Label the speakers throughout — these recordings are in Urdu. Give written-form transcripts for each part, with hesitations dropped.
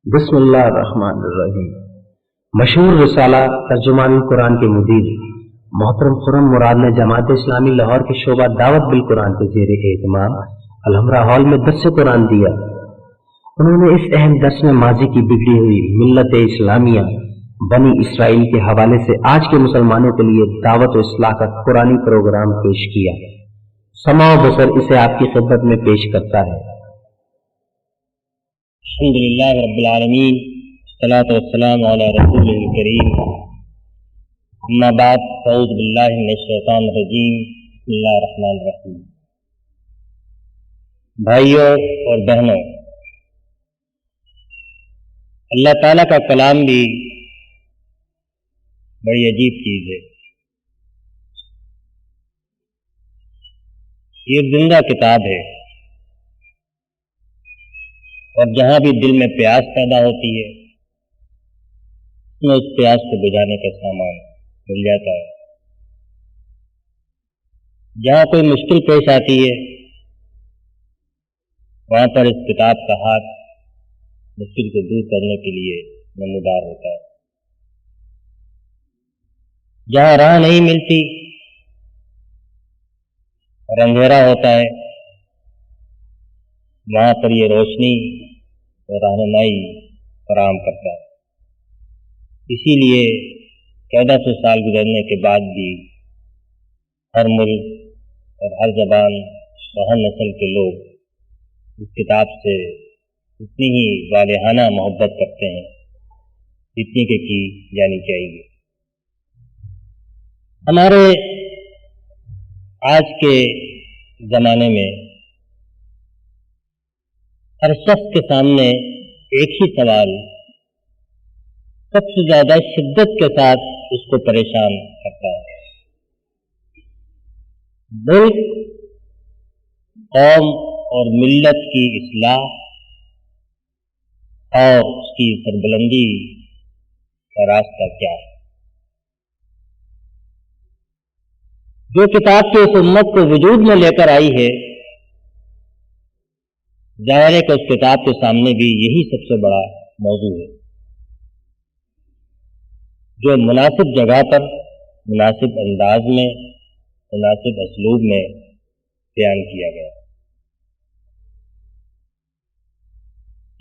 Speaker 1: بسم اللہ الرحمن الرحیم۔ مشہور رسالہ ترجمان قرآن کے مدیر محترم خرم مراد نے جماعت اسلامی لاہور کے شعبہ دعوت بالقرآن کے زیر اہتمام الحمرا ہال میں درس قرآن دیا۔ انہوں نے اس اہم درس میں ماضی کی بگڑی ہوئی ملت اسلامیہ بنی اسرائیل کے حوالے سے آج کے مسلمانوں کے لیے دعوت و اصلاح کا قرآنی پروگرام پیش کیا۔ سماع و بصر اسے آپ کی خدمت میں پیش کرتا ہے۔
Speaker 2: الحمد للہ رب العالمین، والصلاۃ والسلام علی رسول الکریم، اما بعد، اعوذ باللہ من الشیطان الرجیم، بسم اللہ الرحمن الرحیم۔ بھائیوں اور بہنوں، اللہ تعالیٰ کا کلام بھی بڑی عجیب چیز ہے۔ یہ زندہ کتاب ہے، اور جہاں بھی دل میں پیاس پیدا ہوتی ہے اس میں اس پیاس کو بجھانے کا سامان مل جاتا ہے۔ جہاں کوئی مشکل پیش آتی ہے وہاں پر اس کتاب کا ہاتھ مشکل کو دور کرنے کے لیے نمودار ہوتا ہے۔ جہاں راہ نہیں ملتی اور اندھیرا ہوتا ہے وہاں پر یہ روشنی اور رہنمائی فراہم کرتا ہے۔ اسی لیے 1400 سال گزرنے کے بعد بھی ہر ملک اور ہر زبان اور ہر نسل کے لوگ اس کتاب سے اتنی ہی والہانہ محبت کرتے ہیں جتنی کہ کی جانی چاہیے۔ ہمارے آج کے زمانے میں ہر شخص کے سامنے ایک ہی سوال سب سے زیادہ شدت کے ساتھ اس کو پریشان کرتا ہے۔ ملک، قوم اور ملت کی اصلاح اور اس کی سربلندی کا راستہ کیا ہے؟ جو کتاب کی اس امت کو وجود میں لے کر آئی ہے، ظاہر ہے کہ اس کتاب کے سامنے بھی یہی سب سے بڑا موضوع ہے، جو مناسب جگہ پر، مناسب انداز میں، مناسب اسلوب میں بیان کیا گیا۔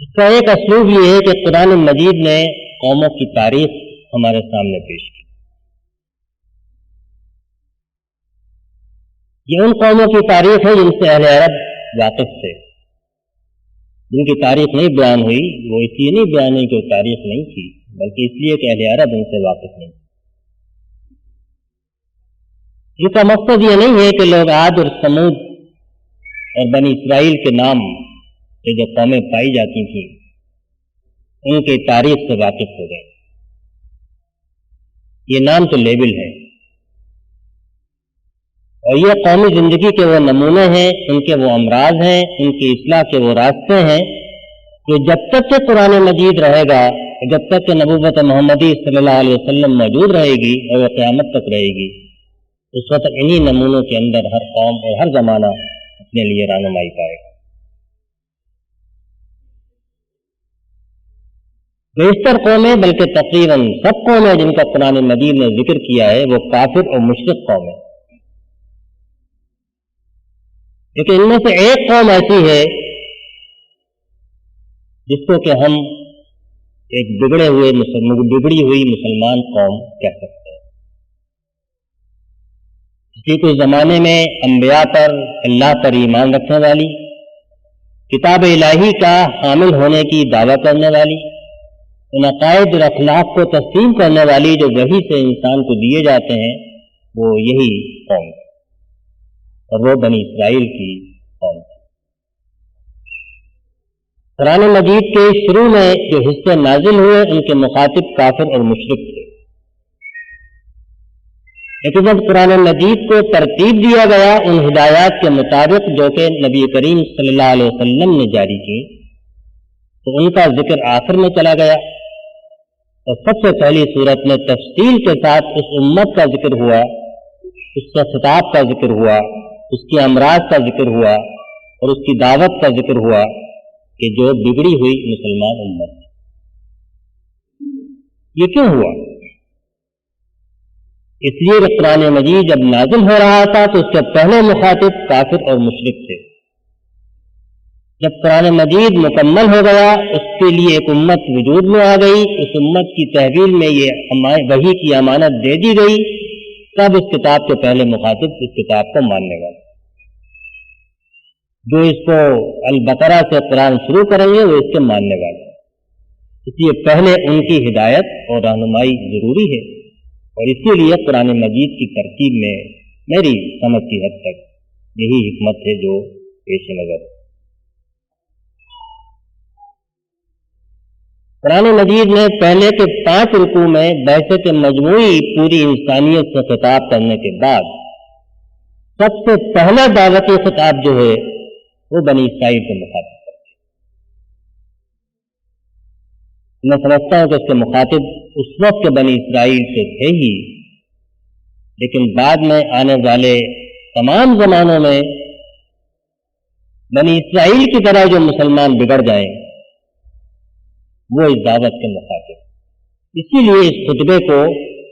Speaker 2: اس کا ایک اسلوب یہ ہے کہ قرآن مجید نے قوموں کی تاریخ ہمارے سامنے پیش کی۔ یہ ان قوموں کی تاریخ ہے جن سے اہل عرب واقف تھے۔ جن کی تاریخ نہیں بیان ہوئی وہ اس لیے نہیں بیان ہوئی کہ وہ تاریخ نہیں تھی، بلکہ اس لیے کہ اہل عرب ان سے واقف نہیں تھے۔ اس کا مقصد یہ نہیں ہے کہ لوگ عاد اور سمود اور بنی اسرائیل کے نام سے جو قومیں پائی جاتی تھیں ان کی تاریخ سے واقف ہو گئے۔ یہ نام تو لیبل ہے، اور یہ قومی زندگی کے وہ نمونے ہیں، ان کے وہ امراض ہیں، ان کی اصلاح کے وہ راستے ہیں کہ جب تک کہ قرآن مجید رہے گا، جب تک کہ نبوت محمدی صلی اللہ علیہ وسلم موجود رہے گی اور وہ قیامت تک رہے گی، اس وقت انہی نمونوں کے اندر ہر قوم اور ہر زمانہ اپنے لیے رہنمائی پائے گا۔ بیشتر قومیں، بلکہ تقریباً سب قومیں جن کا قرآن مجید نے ذکر کیا ہے وہ کافر اور مشرک قومیں، لیکن ان میں سے ایک قوم ایسی ہے جس کو کہ ہم ایک بگڑی ہوئی مسلمان قوم کہہ سکتے ہیں۔ اسی کچھ زمانے میں انبیاء پر، اللہ پر ایمان رکھنے والی، کتاب الہی کا حامل ہونے کی دعویٰ کرنے والی، ان عقائد اور اخلاق کو تسلیم کرنے والی جو وحی سے انسان کو دیے جاتے ہیں، وہ یہی قوم ہے، اور وہ بنی اسرائیل کی قوم ہے۔ قرآن مجید کے شروع میں جو حصے نازل ہوئے ان کے مخاطب کافر اور مشرک تھے، لیکن جب قرآن مجید کو ترتیب دیا گیا ان ہدایات کے مطابق جو کہ نبی کریم صلی اللہ علیہ وسلم نے جاری کی، تو ان کا ذکر آخر میں چلا گیا، اور سب سے پہلی صورت میں تفصیل کے ساتھ اس امت کا ذکر ہوا، اس کے خطاب کا ذکر ہوا، اس کے امراض کا ذکر ہوا اور اس کی دعوت کا ذکر ہوا کہ جو بگڑی ہوئی مسلمان امت، یہ کیوں ہوا؟ اس لیے کہ قرآن مجید جب نازل ہو رہا تھا تو اس کے پہلے مخاطب کافر اور مشرک تھے. جب قرآن مجید مکمل ہو گیا، اس کے لیے ایک امت وجود میں آ گئی، اس امت کی تحویل میں یہ وحی کی امانت دے دی گئی، تب اس کتاب کے پہلے مخاطب اس کتاب کو ماننے والے. جو اس کو البقرہ سے قرآن شروع کریں گے وہ اس کے ماننے والے. اس لیے پہلے ان کی ہدایت اور رہنمائی ضروری ہے، اور اسی لیے قرآن مجید کی ترتیب میں میری سمجھ کی حد تک یہی حکمت ہے جو پیش نظر ہے. قرآن مجید نے پہلے کے 5 رکوع میں بحثت مجموعی پوری انسانیت سے خطاب کرنے کے بعد سب سے پہلا دعوتی خطاب جو ہے وہ بنی اسرائیل سے مخاطب کرتے ہیں. میں سمجھتا ہوں کہ اس کے مخاطب اس وقت کے بنی اسرائیل سے تھے ہی، لیکن بعد میں آنے والے تمام زمانوں میں بنی اسرائیل کی طرح جو مسلمان بگڑ جائیں وہ اس دعوت کے مخاطب. اسی لیے اس خطبے کو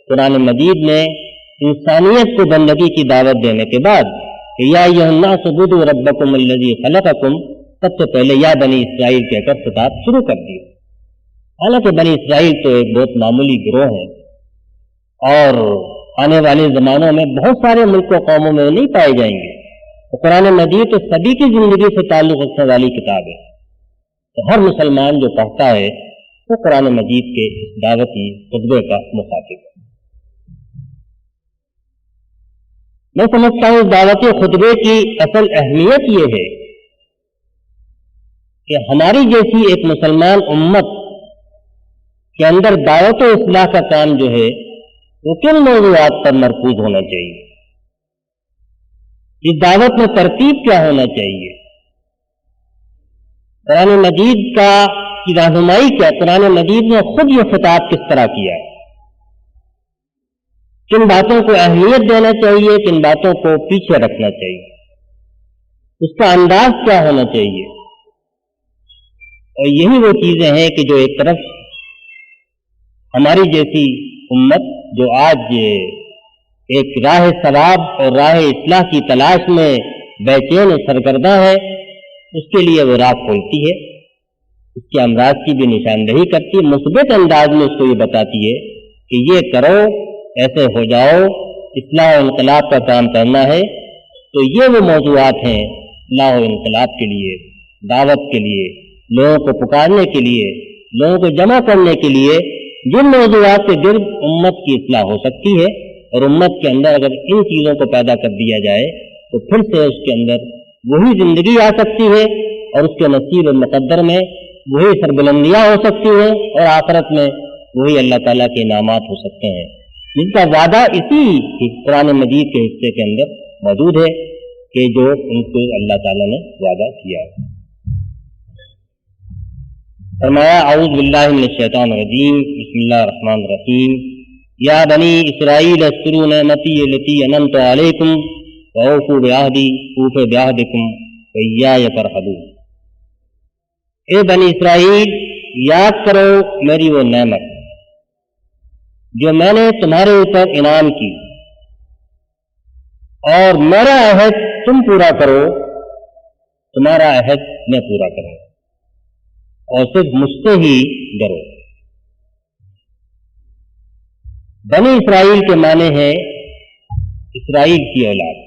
Speaker 2: قرآن مجید نے انسانیت کو بندگی کی دعوت دینے کے بعد کہ یا ایھا الناس اعبدوا ربکم الذی خلقکم، سب سے پہلے یا بنی اسرائیل کہہ کر خطاب شروع کر دیا. حالانکہ بنی اسرائیل تو ایک بہت معمولی گروہ ہے، اور آنے والے زمانوں میں بہت سارے ملک و قوموں میں نہیں پائے جائیں گے. تو قرآن مجید تو سبھی کی زندگی سے تعلق رکھنے والی کتاب ہے. تو ہر مسلمان جو پڑھتا ہے وہ قرآن مجید کے دعوتی خطبے کا مخاطب ہے. میں سمجھتا ہوں اس دعوتی خطبے کی اصل اہمیت یہ ہے کہ ہماری جیسی ایک مسلمان امت کے اندر دعوت و اصلاح کا کام جو ہے وہ کن موضوعات پر مرکوز ہونا چاہیے، اس دعوت میں ترتیب کیا ہونا چاہیے، قرآن مجید کی رہنمائی کیا، قرآن مجید نے خود یہ خطاب کس طرح کیا ہے، کن باتوں کو اہمیت دینا چاہیے، کن باتوں کو پیچھے رکھنا چاہیے، اس کا انداز کیا ہونا چاہیے. اور یہی وہ چیزیں ہیں کہ جو ایک طرف ہماری جیسی امت جو آج ایک راہ ثواب اور راہ اصلاح کی تلاش میں بے چین سرگرداں ہے، اس کے لیے وہ راہ کھولتی ہے، اس کے امراض کی بھی نشاندہی کرتی ہے، مثبت انداز میں اس کو یہ بتاتی ہے کہ یہ کرو، ایسے ہو جاؤ، اصلاح و انقلاب کا کام کرنا ہے. تو یہ وہ موضوعات ہیں اصلاح و انقلاب کے لیے، دعوت کے لیے، لوگوں کو پکارنے کے لیے، لوگوں کو جمع کرنے کے لیے، جن موضوعات کے گرد امت کی اصلاح ہو سکتی ہے. اور امت کے اندر اگر ان چیزوں کو پیدا کر دیا جائے تو پھر سے اس کے اندر وہی زندگی آ سکتی ہے، اور اس کے نصیب و مقدر میں وہی سربلندیاں ہو سکتی ہیں، اور آخرت میں وہی اللہ تعالیٰ کے انعامات ہو سکتے ہیں، جن کا وعدہ اسی قرآن مجید کے حصے کے اندر موجود ہے کہ جو ان کو اللہ تعالیٰ نے وعدہ کیا ہے. فرمایا اعوذ باللہ من الشیطان الرجیم، بسم اللہ الرحمن الرحیم. یا بنی اسرائیل اذکروا نعمتی التی انعمت علیکم واوفوا بعہدی اوف بعہدکم وایای فارہبون. اے بنی اسرائیل، یاد کرو میری وہ نعمت جو میں نے تمہارے اوپر انعام کی، اور میرا عہد تم پورا کرو، تمہارا عہد میں پورا کروں، اور صرف مجھ سے ہی ڈرو. بنی اسرائیل کے معنی ہیں اسرائیل کی اولاد.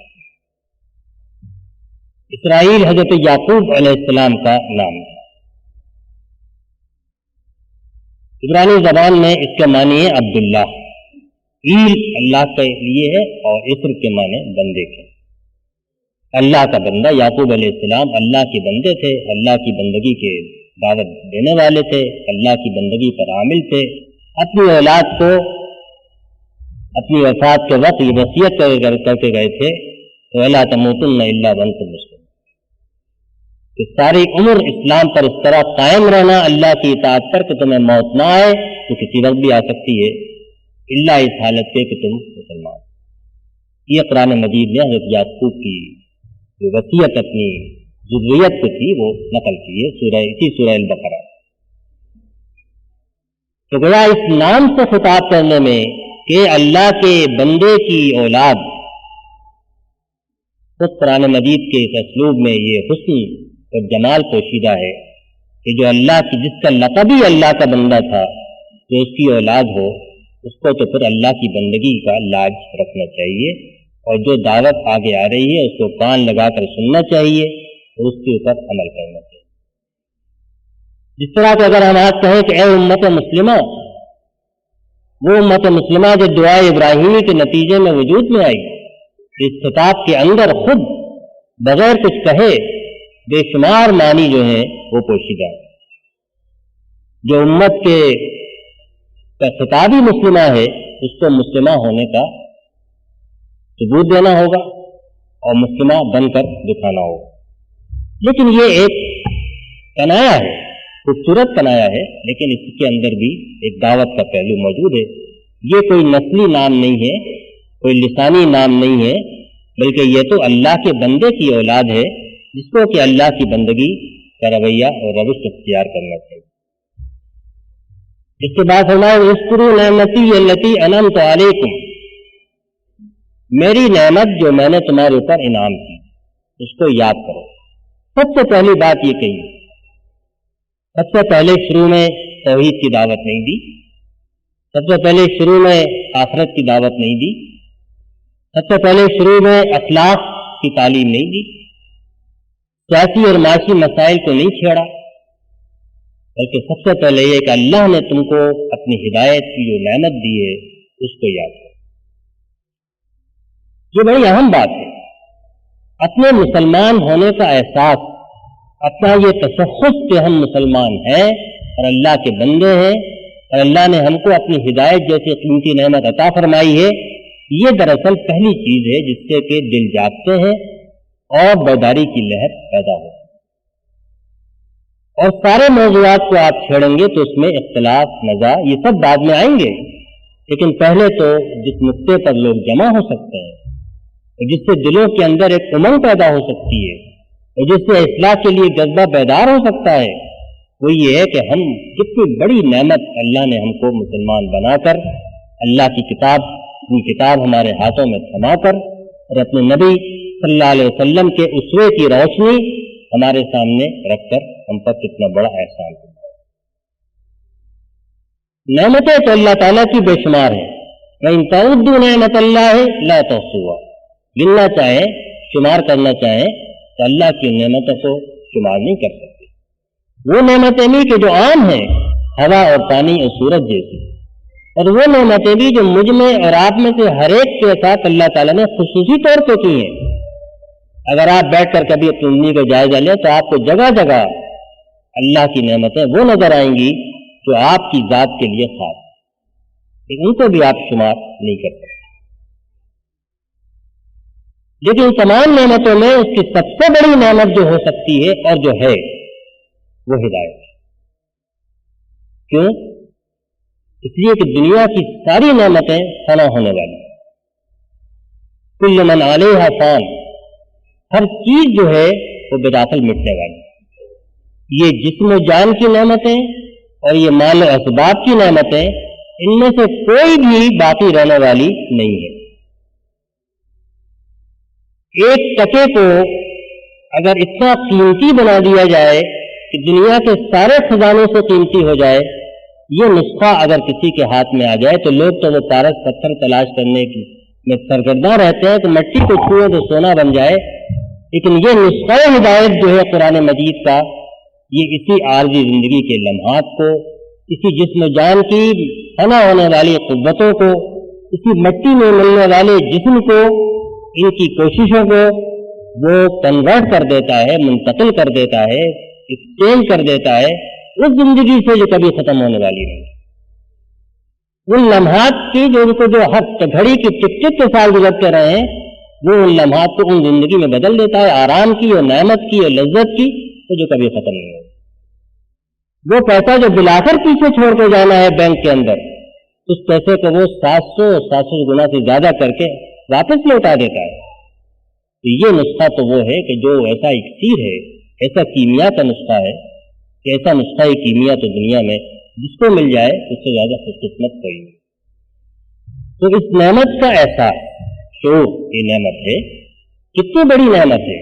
Speaker 2: اسرائیل حضرت یعقوب علیہ السلام کا نام ہے. عبرانی زبان میں اس کے معنی ہے عبداللہ. ایل اللہ کے لیے ہے اور اسر کے معنی بندے کے. اللہ کا بندہ، یعقوب علیہ السلام اللہ کے بندے تھے، اللہ کی بندگی کے دعوت دینے والے تھے، اللہ کی بندگی پر عامل تھے. اپنی اولاد کو اپنی وفات کے وقت یہ وصیت کر کے گئے تھے وَلَا تَمُوتُنَّ إِلَّا وَأَنْتُمْ مُسْلِمُونَ، کہ ساری عمر اسلام پر اس طرح قائم رہنا، اللہ کی اطاعت پر کہ تمہیں موت نہ آئے، تو کسی وقت بھی آ سکتی ہے، اللہ اس حالت پہ کہ تم مسلمان. یہ قرآن مجید نے حضرت یعقوب کی جو وصیت اپنی ذریت کو تھی وہ نقل کی ہے اسی سورہ البقرہ تو گویا اس نام سے خطاب کرنے میں کہ اللہ کے بندے کی اولاد، خود قرآن مجید کے اس اسلوب میں یہ حسن اور جمال پوشیدہ ہے کہ جو اللہ کی، جس کا لقب ہی اللہ کا بندہ تھا، جو اس کی اولاد ہو، اس کو تو پھر اللہ کی بندگی کا لاج رکھنا چاہیے، اور جو دعوت آگے آ رہی ہے اس کو کان لگا کر سننا چاہیے اور اس کے اوپر عمل کرنا چاہیے۔ جس طرح کہ اگر ہم آج کہیں کہ اے امت مسلمہ، وہ امت مسلمہ جو دعائے ابراہیمی کے نتیجے میں وجود میں آئی، اس خطاب کے اندر خود بغیر کچھ کہے بے شمار معنی جو ہیں وہ پوشیدہ ہے۔ جو امت کے خطابی مسلمہ ہے اس کو مسلمہ ہونے کا ثبوت دینا ہوگا اور مسلمہ بن کر دکھانا ہوگا۔ لیکن یہ ایک کنایا ہے، خوبصورت کنایا ہے، لیکن اس کے اندر بھی ایک دعوت کا پہلو موجود ہے۔ یہ کوئی نسلی نام نہیں ہے، کوئی لسانی نام نہیں ہے، بلکہ یہ تو اللہ کے بندے کی اولاد ہے جس کو کہ اللہ کی بندگی کا رویہ اور روش اختیار کرنا چاہیے۔ اس کے بعد فرمایا اذکروا نعمتی التی انعمت علیکم، میری نعمت جو میں نے تمہارے اوپر انعام کی اس کو یاد کرو۔ سب سے پہلی بات یہ کہی، سب سے پہلے شروع میں توحید کی دعوت نہیں دی، سب سے پہلے شروع میں آخرت کی دعوت نہیں دی، سب سے پہلے شروع میں اخلاق کی تعلیم نہیں دی، سیاسی اور معاشی مسائل کو نہیں چھیڑا، بلکہ سب سے پہلے یہ کہ اللہ نے تم کو اپنی ہدایت کی جو نعمت دی ہے اس کو یاد کرو۔ یہ بڑی اہم بات ہے، اپنے مسلمان ہونے کا احساس، اپنا یہ تشخص کہ ہم مسلمان ہیں اور اللہ کے بندے ہیں اور اللہ نے ہم کو اپنی ہدایت جیسی قیمتی نعمت عطا فرمائی ہے، یہ دراصل پہلی چیز ہے جس سے کہ دل جاگتے ہیں اور بیداری کی لہر پیدا ہوتی ہے۔ اور سارے موضوعات کو آپ چھیڑیں گے تو اس میں اختلاف، نزاع، یہ سب بعد میں آئیں گے، لیکن پہلے تو جس نقطے پر لوگ جمع ہو سکتے ہیں اور جس سے دلوں کے اندر ایک امنگ پیدا ہو سکتی ہے اور جس سے اصلاح کے لیے جذبہ بیدار ہو سکتا ہے، وہ یہ ہے کہ ہم کتنی بڑی نعمت اللہ نے ہم کو مسلمان بنا کر، اللہ کی کتاب، اپنی کتاب ہمارے ہاتھوں میں تھما کر اور اپنے نبی صلی اللہ علیہ وسلم کے اسوے کی روشنی ہمارے سامنے رکھ کر ہم پر کتنا بڑا احسان ہے۔ نعمتیں تو اللہ تعالیٰ کی بے شمار ہیں، وَإِن تَعُدُّوا نِعْمَتَ اللَّهِ لَا تُحْصُوهَا، گننا چاہیں، شمار کرنا چاہیں تو اللہ کی نعمتوں کو شمار نہیں کر سکتے۔ وہ نعمتیں بھی کہ جو عام ہیں، ہوا اور پانی اور سورج جیسی، اور وہ نعمتیں بھی جو مجھ میں اور آپ میں سے ہر ایک کے ساتھ اللہ تعالیٰ نے خصوصی طور پہ کی ہیں۔ اگر آپ بیٹھ کر کبھی اپنی زندگی کا جائزہ لیں تو آپ کو جگہ جگہ اللہ کی نعمتیں وہ نظر آئیں گی جو آپ کی ذات کے لیے خاص، لیکن ان کو بھی آپ شمار نہیں کر سکتے۔ لیکن تمام نعمتوں میں اس کی سب سے بڑی نعمت جو ہو سکتی ہے اور جو ہے وہ ہدایت ہے۔ کیوں؟ اس لیے کہ دنیا کی ساری نعمتیں فنا ہونے والی ہیں، کل من علیہا فان، ہر چیز جو ہے وہ بداخل مٹنے والی ہے۔ یہ جسم و جان کی نعمتیں اور یہ مال و اسباب کی نعمتیں، ان میں سے کوئی بھی باقی رہنے والی نہیں ہے۔ ایک ٹکے کو اگر اتنا قیمتی بنا دیا جائے کہ دنیا کے سارے خزانوں سے قیمتی ہو جائے، یہ نسخہ اگر کسی کے ہاتھ میں آ جائے تو لوگ تو وہ پارس پتھر تلاش کرنے کی میں سرگرداں رہتے ہیں کہ مٹی کو چھوئے تو سونا بن جائے، لیکن یہ نسخہ ہدایت جو ہے قرآن مجید کا، یہ اسی عارضی زندگی کے لمحات کو، اسی جسم و جان کی فنا ہونے والی قوتوں کو، اسی مٹی میں ملنے والے جسم کو، ان کی کوششوں کو وہ کنورٹ کر دیتا ہے، منتقل کر دیتا ہے، ایکسچینج کر دیتا ہے اس زندگی سے جو کبھی ختم ہونے والی نہیں، ان لمحات کی جو ہر گھڑی کی ٹک ٹک کے سال گزرتے رہے ہیں، وہ ان لمحات کو ان زندگی میں بدل دیتا ہے، آرام کی اور نعمت کی اور لذت کی، تو جو کبھی ختم نہیں ہوگا۔ وہ پیسہ جو بلا کر پیچھے چھوڑ کے جانا ہے بینک کے اندر، اس پیسے کو وہ 700 گنا سے زیادہ کر کے واپس لوٹا دیتا ہے۔ تو یہ نسخہ تو وہ ہے کہ جو ایسا اکسیر ہے، ایسا کیمیا کا نسخہ ہے کہ ایسا نسخہ کیمیا تو دنیا میں جس کو مل جائے اس سے زیادہ خوش قسمت کوئی نہیں. تو اس نعمت کا احساس شعور یہ نعمت ہے. کتنی بڑی نعمت ہے.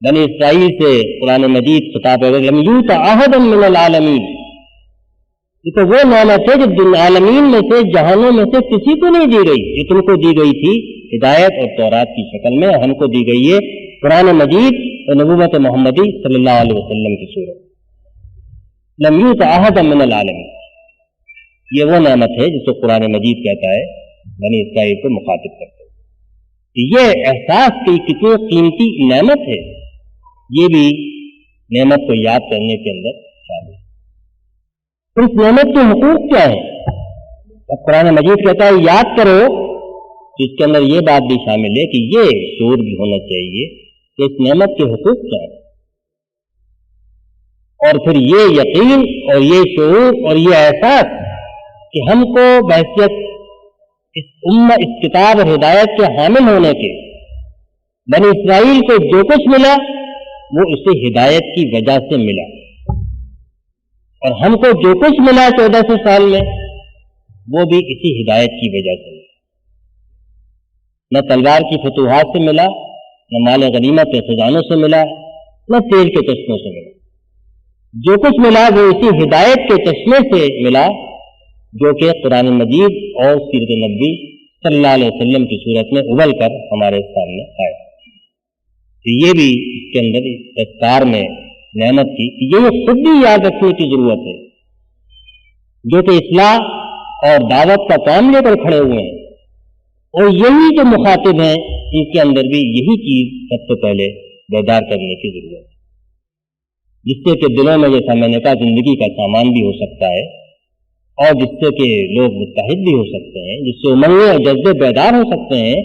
Speaker 2: بنی اسرائیل سے قرآن مجید خطاب ہے لم یؤت احد من العالمین. یہ تو وہ نعمت ہے جو عالمین میں سے جہانوں میں سے کسی کو نہیں دی گئی. یہ تم کو دی گئی تھی ہدایت اور تورات کی شکل میں, ہم کو دی گئی ہے قرآن مجید اور نبوت محمدی صلی اللہ علیہ وسلم کی صورت. لم یؤت احد من العالمین, یہ وہ نعمت ہے جس کو قرآن مجید کہتا ہے بنی اسرائیل کو مخاطب کرتے ہیں. یہ احساس کی کتنی قیمتی نعمت ہے, یہ بھی نعمت کو یاد کرنے کے اندر شامل ہے. تو اس نعمت کے حقوق کیا ہیں؟ اب قرآن مجید کہتا ہے یاد کرو, تو اس کے اندر یہ بات بھی شامل ہے کہ یہ شعور بھی ہونا چاہیے کہ اس نعمت کے حقوق کیا ہیں, اور پھر یہ یقین اور یہ شعور اور یہ احساس کہ ہم کو بحیثیت اس کتاب اور ہدایت کے حامل ہونے کے بنی اسرائیل کو جو کچھ ملا وہ اسی ہدایت کی وجہ سے ملا, اور ہم کو جو کچھ ملا 1400 سال میں وہ بھی اسی ہدایت کی وجہ سے ملا. نہ تلوار کی فتوحات سے ملا, نہ مال غنیمت خزانوں سے ملا, نہ تیل کے چشموں سے ملا. جو کچھ ملا وہ اسی ہدایت کے چشمے سے ملا جو کہ قرآن مجید اور سیرت نبوی صلی اللہ علیہ وسلم کی صورت میں ابل کر ہمارے سامنے آئے. تو یہ بھی اس کے اندر تذکار میں نعمت کی یہ خود بھی یاد رکھنے کی ضرورت ہے, جو کہ اصلاح اور دعوت کا کام لے کر کھڑے ہوئے ہیں, اور یہی جو مخاطب ہیں ان کے اندر بھی یہی چیز سب سے پہلے بیدار کرنے کی ضرورت ہے, جس سے کہ دلوں میں جیسا میں نے کہا زندگی کا سامان بھی ہو سکتا ہے, اور جس سے کہ لوگ متحد بھی ہو سکتے ہیں, جس سے امنگیں اور جذبے بیدار ہو سکتے ہیں,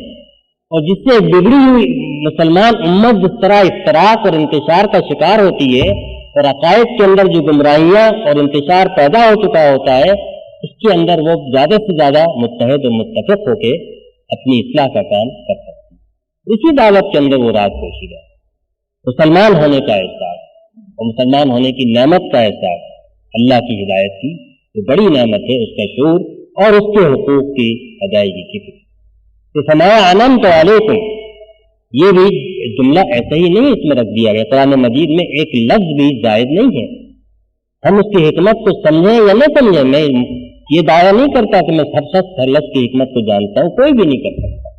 Speaker 2: اور جس سے بگڑی ہوئی مسلمان امت جس طرح افتراق اور انتشار کا شکار ہوتی ہے, اور عقائد کے اندر جو گمراہیاں اور انتشار پیدا ہو چکا ہوتا ہے, اس کے اندر وہ زیادہ سے زیادہ متحد اور متفق ہو کے اپنی اصلاح کا کام کر سکتے ہیں. اسی دعوت کے اندر وہ راز پوشیدہ ہے. مسلمان ہونے کا احساس اور مسلمان ہونے کی نعمت کا احساس, اللہ کی ہدایت کی جو بڑی نعمت ہے اس کا شعور اور اس کے حقوق کی ادائیگی کی فکر. تو فرمایا انعمت علیکم, یہ بھی جملہ ایسا ہی نہیں اس میں رکھ دیا گیا, قرآن مجید میں ایک لفظ بھی زائد نہیں ہے. ہم اس کی حکمت کو سمجھیں یا نہ سمجھیں, میں یہ دعویٰ نہیں کرتا کہ میں ہر شخص ہر لفظ کی حکمت کو جانتا ہوں, کوئی بھی نہیں کر سکتا,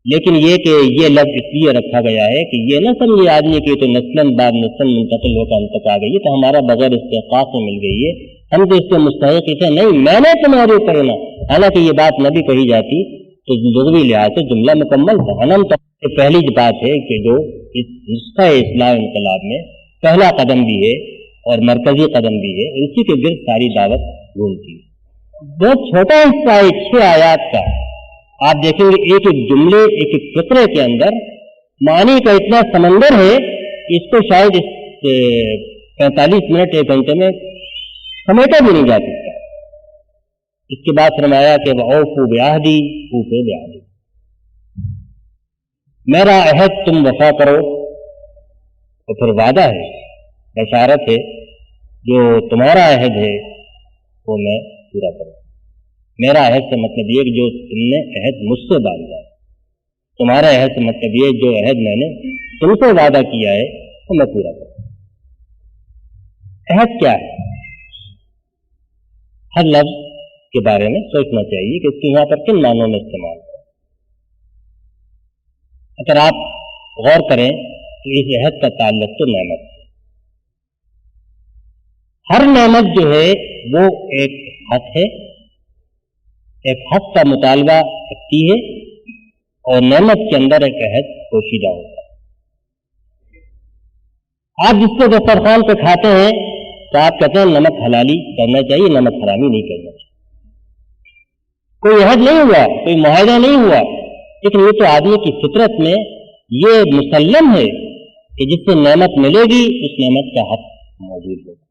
Speaker 2: لیکن یہ کہ یہ لفظ اس لیے رکھا گیا ہے کہ یہ نہ سمجھے آدمی کہ تو نسلاً بعد نسل منتقل ہو کر ہم تک آ گئی, تو ہمارا بغیر استحقاق سے مل گئی ہے, ہم تو اس کے مستحق اسے نہیں, میں نے تمہارے اوپر نا. حالانکہ یہ بات نہ بھی کہی جاتی تو لغوی لحاظ سے جملہ مکمل تھا. انم تو پہلی بات ہے کہ جو اس نسخہ اصلاح انقلاب میں پہلا قدم بھی ہے اور مرکزی قدم بھی ہے, اسی کے گرد ساری دعوت گھومتی ہے. بہت چھوٹا حصہ ہے 6 آیات کا, آپ دیکھیں گے ایک ایک جملے ایک ایک فقرے کے اندر معنی کا اتنا سمندر ہے کہ اس کو شاید 45 منٹ 1 گھنٹے میں سمیٹا بھی نہیں جا سکتا. اس کے بعد فرمایا کہ وَأَوْفُوا بِعَهْدِي أُوفِ بِعَهْدِكُمْ, میرا عہد تم وفا کرو. تو پھر وعدہ ہے, بشارت ہے, جو تمہارا عہد ہے وہ میں پورا کروں. میرا عہد سے مطلب یہ کہ جو تم نے عہد مجھ سے باندھا ہے, تمہارا عہد سے مطلب یہ جو عہد میں نے تم سے وعدہ کیا ہے وہ میں پورا کروں. عہد کیا ہے؟ ہر لفظ کے بارے میں سوچنا چاہیے کہ اس کے یہاں پر کن معنوں میں استعمال ہے. اگر آپ غور کریں تو اس عہد کا تعلق تو نعمت ہے. ہر نعمت جو ہے وہ ایک حق ہے, ایک حق کا مطالبہ رکھتی ہے, اور نعمت کے اندر ایک عہد پوشیدہ ہوتا ہے. آپ جس کو دسترخوان پہ کھاتے ہیں تو آپ کہتے ہیں نمک حلالی کرنا چاہیے, نمک حرامی نہیں کرنا چاہیے. کوئی عہد نہیں ہوا, کوئی معاہدہ نہیں ہوا, لیکن یہ تو آدمی کی فطرت میں یہ مسلم ہے کہ جس سے نعمت ملے گی اس نعمت کا حق موجود ہوگا.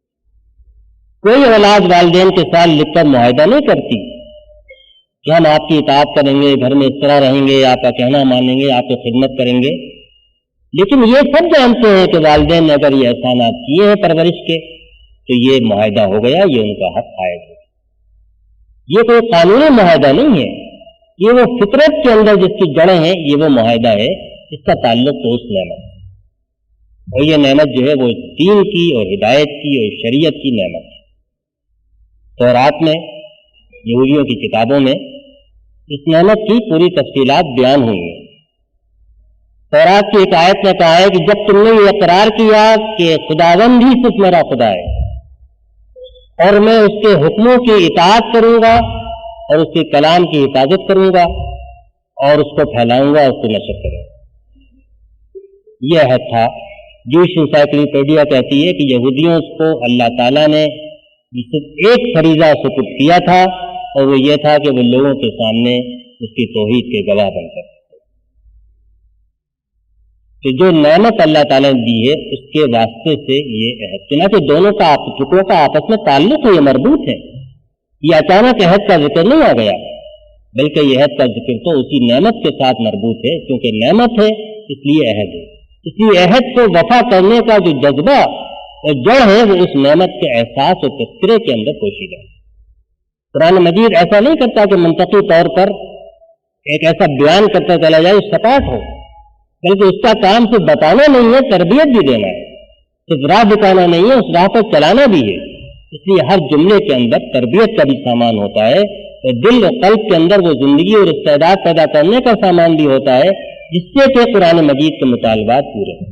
Speaker 2: کوئی اولاد والدین کے ساتھ لکھ کر معاہدہ نہیں کرتی کہ ہم آپ کی اطاعت کریں گے, گھر میں اس طرح رہیں گے, آپ کا کہنا مانیں گے, آپ کی خدمت کریں گے. لیکن یہ سب جانتے ہیں کہ والدین نے اگر یہ احسانات کیے ہیں پرورش کے تو یہ معاہدہ ہو گیا، یہ ان کا حق عائد ہو گیا۔ یہ کوئی قانونی معاہدہ نہیں ہے، یہ وہ فطرت کے اندر جس کی جڑیں ہیں، یہ وہ معاہدہ ہے جس کا تعلق تو اس نعمت ہے، اور یہ نعمت جو ہے وہ دین کی اور ہدایت کی اور شریعت کی نعمت ہے۔ تورات میں، یہودیوں کی کتابوں میں اس نعمت کی پوری تفصیلات بیان ہوئی ہیں۔ تورات کی ایک آیت میں کہا ہے کہ جب تم نے یہ اقرار کیا کہ خداوند ہی صرف میرا خدا ہے اور میں اس کے حکموں کی اطاعت کروں گا اور اس کے کلام کی حفاظت کروں گا اور اس کو پھیلاؤں گا اور اس کو نشر کروں گا، یہ عہد تھا۔ جوش انسائکلوپیڈیا کہتی ہے کہ یہودیوں کو اللہ تعالیٰ نے صرف ایک فریضہ سپرد کیا تھا، اور وہ یہ تھا کہ وہ لوگوں کے سامنے اس کی توحید کے گواہ بن کر کہ جو نعمت اللہ تعالیٰ نے دی ہے اس کے واسطے سے یہ عہد، چنانچہ دونوں کا ٹکڑوں کا آپس میں تعلق ہے، یہ مربوط ہے، یہ اچانک عہد کا ذکر نہیں آ گیا، بلکہ یہ عہد کا ذکر تو اسی نعمت کے ساتھ مربوط ہے، کیونکہ نعمت ہے اس لیے عہد ہے، اس لیے عہد کو وفا کرنے کا جو جذبہ اور جڑ ہے وہ اس نعمت کے احساس اور تذکرے کے اندر پوشیدہ ہے۔ قرآن مجید ایسا نہیں کرتا کہ منطقی طور پر ایک ایسا بیان کرتا چلا جائے سپاٹ ہو، بلکہ اس کا کام صرف بتانا نہیں ہے، تربیت بھی دینا ہے، صرف راہ دکھانا نہیں ہے، اس راہ پر چلانا بھی ہے۔ اس لیے ہر جملے کے اندر تربیت کا بھی سامان ہوتا ہے، اور دل و قلب کے اندر وہ زندگی اور استعداد پیدا کرنے کا سامان بھی ہوتا ہے، جس سے کہ قرآن مجید کے مطالبات پورے ہیں۔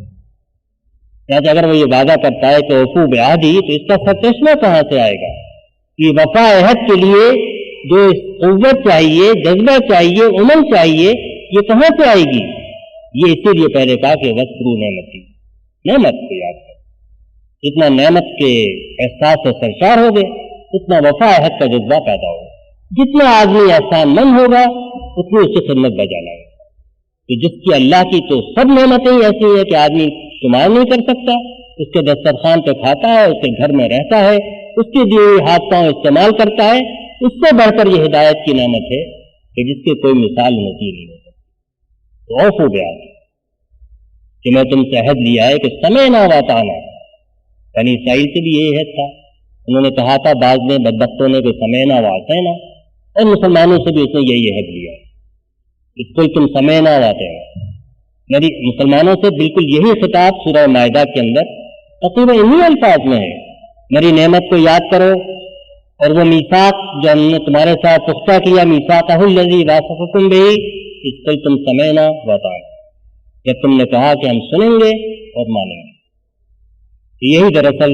Speaker 2: یعنی اگر وہ یہ وعدہ کرتا ہے کہ اوفو بعہدی، تو اس کا سرچشمہ کہاں سے آئے گا؟ یہ وفا عہد کے لیے جو قوت چاہیے، جذبہ چاہیے، عمل چاہیے، یہ کہاں سے آئے گی؟ یہ اسی لیے پہلے کہا کہ وذکروا نعمتی، نعمت کو یاد کرو۔ جتنا نعمت کے احساس سے سرشار ہوگے اتنا وفا عہد کا جذبہ پیدا ہوگا، جتنا آدمی احسان مند ہوگا اتنی اس کی خدمت بجانا ہے۔ تو جس کی اللہ کی تو سب نعمتیں ایسی ہیں کہ آدمی شمار نہیں کر سکتا، اس کے دسترخوان پہ کھاتا ہے، اس کے گھر میں رہتا ہے، اس کی دیے ہوئی ہاتھ پاؤں استعمال کرتا ہے، اس سے بڑھ کر یہ ہدایت کی نعمت ہے کہ جس کی کوئی مثال ہوتی نہیں ہو سکتی۔ تو اوفو بعہدی، کہ میں تم سے عہد لیا ہے کہ سمعنا واطعنا۔ بنی اسرائیل سے بھی یہ عہد تھا، انہوں نے کہا تھا بعض نے بدبختوں نے کہ سمعنا واطعنا، اور مسلمانوں سے بھی اس نے یہی عہد لیا ہے، اس کو تم سمعنا واطعنا۔ میری مسلمانوں سے بالکل یہی خطاب سورہ مائدہ کے اندر تقریباً انہی الفاظ میں ہے، میری نعمت کو یاد کرو اور وہ میثاق جو ہم نے تمہارے ساتھ پختہ کیا، میثاقہ الذی واثقکم بہ، اس کو تم سمعنا واطعنا، جب تم نے کہا کہ ہم سنیں گے اور مانیں گے۔ یہی دراصل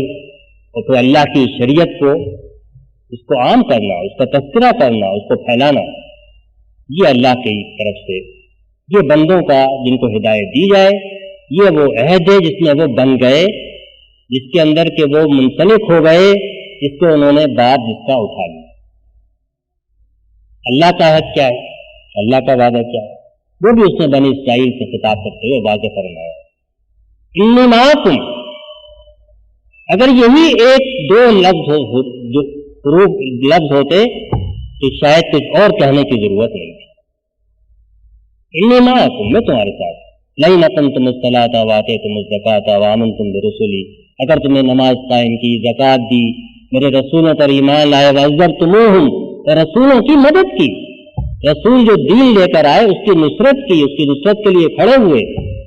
Speaker 2: اور پھر اللہ کی شریعت کو اس کو عام کرنا، اس کا تذکرہ کرنا، اس کو پھیلانا، یہ اللہ کی طرف سے یہ بندوں کا جن کو ہدایت دی جائے، یہ وہ عہد ہے جس میں وہ بن گئے، جس کے اندر کہ وہ منسلک ہو گئے، جس کو انہوں نے بات جس کا اٹھا لیا۔ اللہ کا عہد کیا ہے، اللہ کا وعدہ کیا ہے، وہ بھی اس نے بنی اسرائیل سے خطاب کرتے ہوئے واضح فرمایا، انی معکم۔ اگر یہی ایک دو لفظ ہوتے تو شاید کچھ اور کہنے کی ضرورت نہیں تھی۔ انی معکم، میں تمہارے ساتھ، لئن اقمتم الصلاۃ وآتیتم الزکاۃ وآمنتم برسلی، اگر تم نے نماز قائم کی، زکوٰۃ دی، میرے رسولوں پر ایمان لائے، وعزرتموہم، اور رسولوں کی مدد کی، رسول جو دین لے کر آئے اس کی نصرت کی، اس کی نصرت کے لیے کھڑے ہوئے،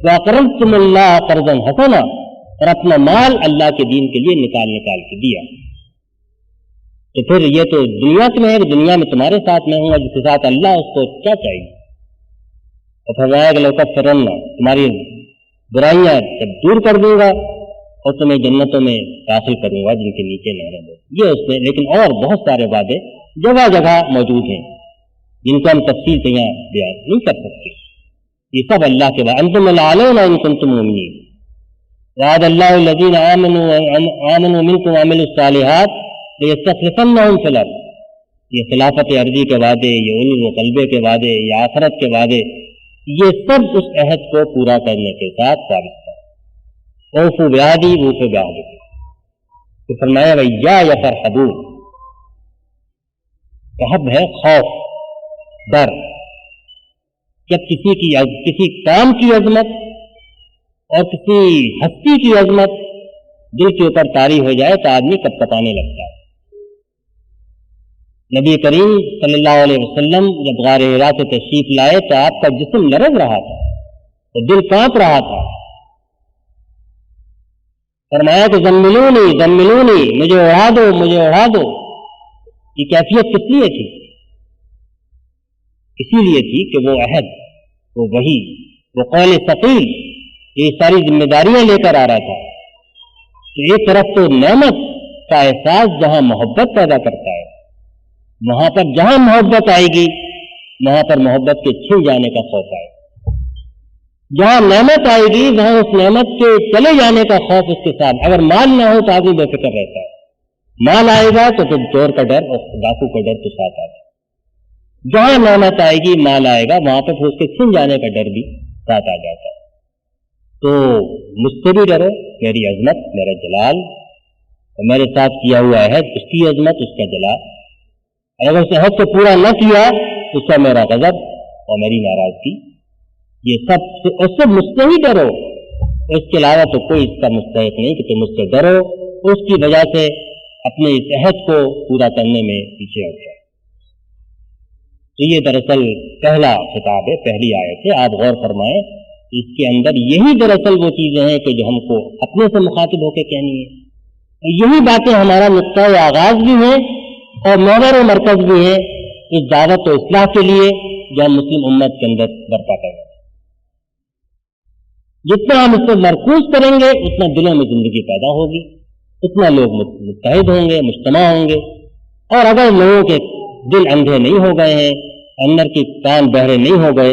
Speaker 2: وَأَقْرَضْتُمُ اللَّهَ قَرْضًا حَسَنًا، اور اپنا مال اللہ کے دین کے لیے نکال کے دیا، تو پھر یہ تو دنیا میں ہے کہ دنیا میں تمہارے ساتھ میں ہوں گا، جس کے ساتھ اللہ، اس کو کیا چاہیے؟ اور فرمایا کہ لَأُكَفِّرَنَّ، تمہاری برائیاں جب دور کر دوں گا اور تمہیں جنتوں میں داخل کروں گا جن کے نیچے نہریں ہوں۔ یہ اس میں لیکن اور بہت سارے وعدے جگہ جگہ موجود ہیں جن کو ہم تفصیل سے یہاں بیان نہیں کر سکتے، یہ سب اللہ کے وعدے۔ انتم العالون ان کنتم مؤمنین، وعد اللہ الذین آمنوا منکم وعملوا الصالحات لیستخلفنہم فی الارض، یہ خلافت عرضی کے وعدے، یہ علو و غلبے کے وعدے، یہ آخرت کے وعدے، یہ سب اس عہد کو پورا کرنے کے ساتھ وابستہ ہے۔ اوفوا بعہدی اوفوا بعہدکم، تو فرمایا وإیایا فارہبون، رہب ہے خوف، ڈر، جب کسی کام کی عظمت اور کسی ہستی کی عظمت دل کے اوپر طاری ہو جائے تو آدمی کپ کپانے لگتا ہے۔ نبی کریم صلی اللہ علیہ وسلم جب غار حرا سے تشریف لائے تو آپ کا جسم لرز رہا تھا، تو دل کانپ رہا تھا۔ فرمایا کہ زملونی زملونی، مجھے اڑا دو مجھے اڑا دو۔ یہ کیفیت کس لیے تھی؟ اسی لیے تھی کہ وہ عہد، وہ وحی، وہ قول ثقیل، یہ ساری ذمہ داریاں لے کر آ رہا تھا۔ ایک طرف تو نعمت کا احساس جہاں محبت پیدا کرتا ہے، وہاں پر جہاں محبت آئے گی وہاں پر محبت کے چھن جانے کا خوف آئے گا، جہاں نعمت آئے گی وہاں اس نعمت کے چلے جانے کا خوف اس کے ساتھ۔ اگر مال نہ ہو تو آدمی بے فکر رہتا ہے، مال آئے گا تو پھر چور کا ڈر اور ڈاکو کا ڈر کے ساتھ آتا ہے۔ جہاں نعمت آئے گی مال آئے گا وہاں پہ پھر اس کے چھن جانے کا ڈر بھی ساتھ آ جاتا ہے۔ تو مجھ سے بھی ڈرو، میری عظمت، میرا جلال، اور میرے ساتھ کیا ہوا عہد، اس کی عظمت، اس کا جلال، اگر اس عہد کو پورا نہ کیا تو اس کا میرا غضب اور میری ناراضگی، یہ سب مجھ سے ہی ڈرو، اس کے علاوہ تو کوئی اس کا مستحق نہیں کہ تم مجھ سے ڈرو، اس کی وجہ سے اپنے اس عہد کو پورا کرنے میں پیچھے ہٹ جائے۔ تو یہ دراصل پہلا خطاب ہے، پہلی آیت ہے، آپ غور فرمائیں، اس کے اندر یہی دراصل وہ چیزیں ہیں کہ جو ہم کو اپنے سے مخاطب ہو کے کہنی ہے، اور یہی باتیں ہمارا نقطہ آغاز بھی ہیں اور محور و مرکز بھی ہیں اس دعوت و اصلاح کے لیے جو ہم مسلم امت کے اندر برپا کریں۔ جتنا ہم اس پر مرکوز کریں گے اتنا دلوں میں زندگی پیدا ہوگی، اتنا لوگ متحد ہوں گے، مجتمع ہوں گے۔ اور اگر لوگوں کے دل اندھے نہیں ہو گئے ہیں، اندر کے کان بہرے نہیں ہو گئے،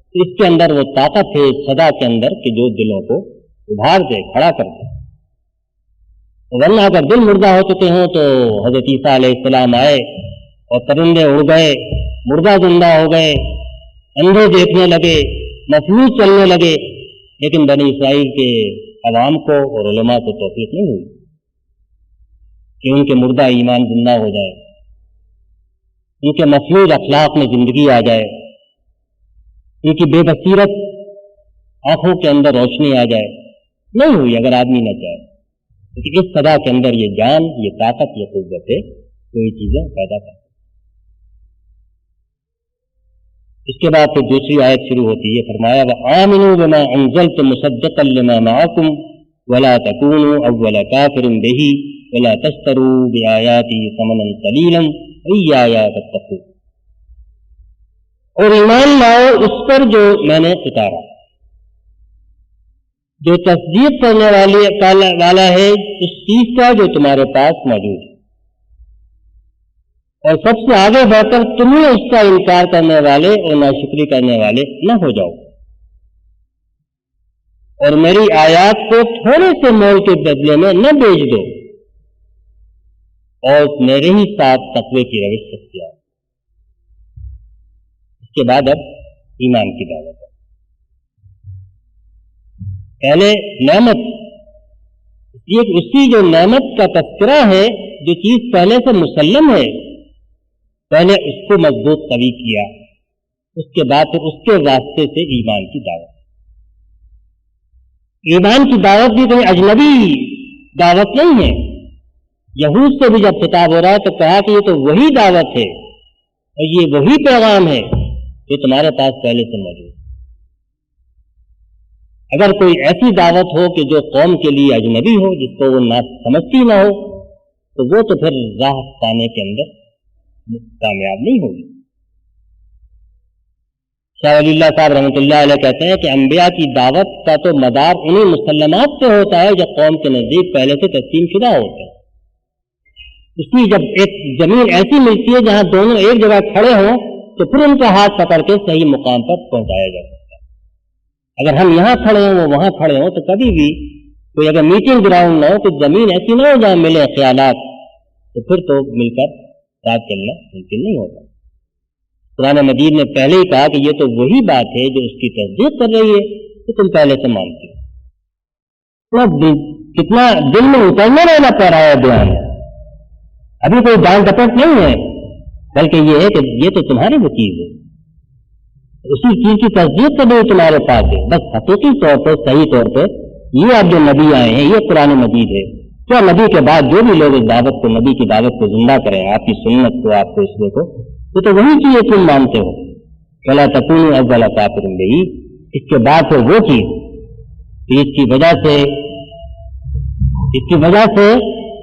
Speaker 2: تو اس کے اندر وہ طاقت ہے اس صدا کے اندر کہ جو دلوں کو ابھار دے، کھڑا کر دے۔ ورنہ اگر دل مردہ ہو چکے ہوں تو حضرت عیسیٰ علیہ السلام آئے اور پرندے اڑ گئے، مردہ زندہ ہو گئے، اندھے دیکھنے لگے، مفلوج چلنے لگے، لیکن بنی اسرائیل کے عوام کو اور علماء کو توفیق نہیں ہوئی کہ ان کے مردہ ایمان زندہ ہو جائے، ان کے مفلوج اخلاق میں زندگی آ جائے، ان کی بے بصیرت آنکھوں کے اندر روشنی آ جائے۔ نہیں ہوئی اگر آدمی نہ چاہے، کیونکہ اس صدا کے اندر یہ جان، یہ طاقت، یہ قوت ہے تو یہ چیزیں پیدا کرتی۔ اس کے بعد پھر دوسری آیت شروع ہوتی ہے، فرمایا وَآمِنُوا بِمَا أَنزَلْتُ مُصَدِّقًا لِمَا مَعَكُمْ وَلَا تَكُونُوا أَوَّلَ كَافِرٍ بِهِ وَلَا تَشْتَرُوا بِآيَاتِي ثَمَنًا قَلِيلًا وَإِيَّايَ فَاتَّقُونِ، اور ایمان لاؤ اس پر جو میں نے اتارا، جو تصدیق کرنے والا ہے اس چیز کا جو تمہارے پاس موجود ہے، اور سب سے آگے بڑھ کر تمہیں اس کا انکار کرنے والے اور ناشکری کرنے والے نہ ہو جاؤ، اور میری آیات کو تھوڑے سے مول کے بدلے میں نہ بیچ دو، اور میرے ہی ساتھ تقوی کی روش اختیار۔ اس کے بعد اب ایمان کی دعوت ہے۔ پہلے نعمت، یہ اسی جو نعمت کا تذکرہ ہے، جو چیز پہلے سے مسلم ہے، پہلے اس کو مضبوط قوی کیا، اس کے بعد پھر اس کے واسطے سے ایمان کی دعوت۔ ایمان کی دعوت بھی کوئی اجنبی دعوت نہیں ہے۔ یہود سے بھی جب خطاب ہو رہا ہے تو کہا کہ یہ تو وہی دعوت ہے اور یہ وہی پیغام ہے جو تمہارے پاس پہلے سے موجود ہے۔ اگر کوئی ایسی دعوت ہو کہ جو قوم کے لیے اجنبی ہو، جس کو وہ نہ سمجھتی نہ ہو، تو وہ تو پھر راہ پانے کے اندر کامیاب نہیں ہوگی۔ شاہ ولی اللہ صاحب رحمۃ اللہ علیہ کہتے ہیں کہ انبیاء کی دعوت کا تو مدار انہیں مسلمات سے ہوتا ہے جو قوم کے نزدیک پہلے سے تسلیم شدہ ہوتے ہیں۔ اس لیے جب ایک زمین ایسی ملتی ہے جہاں دونوں ایک جگہ کھڑے ہوں تو پھر ان کا ہاتھ پکڑ کے صحیح مقام پر پہنچایا جا سکتا ہے۔ اگر ہم یہاں کھڑے ہوں وہ وہاں کھڑے ہوں تو کبھی بھی کوئی اگر میٹنگ گراؤنڈ نہ ہو، تو زمین ایسی نہ ہو جہاں ملے خیالات، تو پھر تو مل کر ساتھ چلنا ممکن نہیں ہوتا۔ قرآن مجید نے پہلے ہی کہا کہ یہ تو وہی بات ہے جو اس کی تصدیق کر رہی ہے کہ تم پہلے سے مانتے ہو۔ کتنا دل میں اترنا رہنا پڑ رہا ہے بیان، ابھی کوئی ڈانٹ ڈپٹ نہیں ہے، بلکہ یہ ہے کہ یہ تو تمہاری وہ چیز ہے، اسی چیز کی تصدیق کرنے تمہارے پاس ہے۔ بس حقیقی طور پہ، صحیح طور پہ یہ اب جو نبی آئے ہیں، یہ قرآن مجید ہے، کیا نبی کے بعد جو بھی لوگ اس دعوت کو، نبی کی دعوت کو زندہ کریں، آپ کی سنت کو، آپ کو اس کو، یہ تو وہی چیز تم مانتے ہو. فلا تکونوا اول کافر بہ، اس کے بعد تو وہ چیز جس کی وجہ سے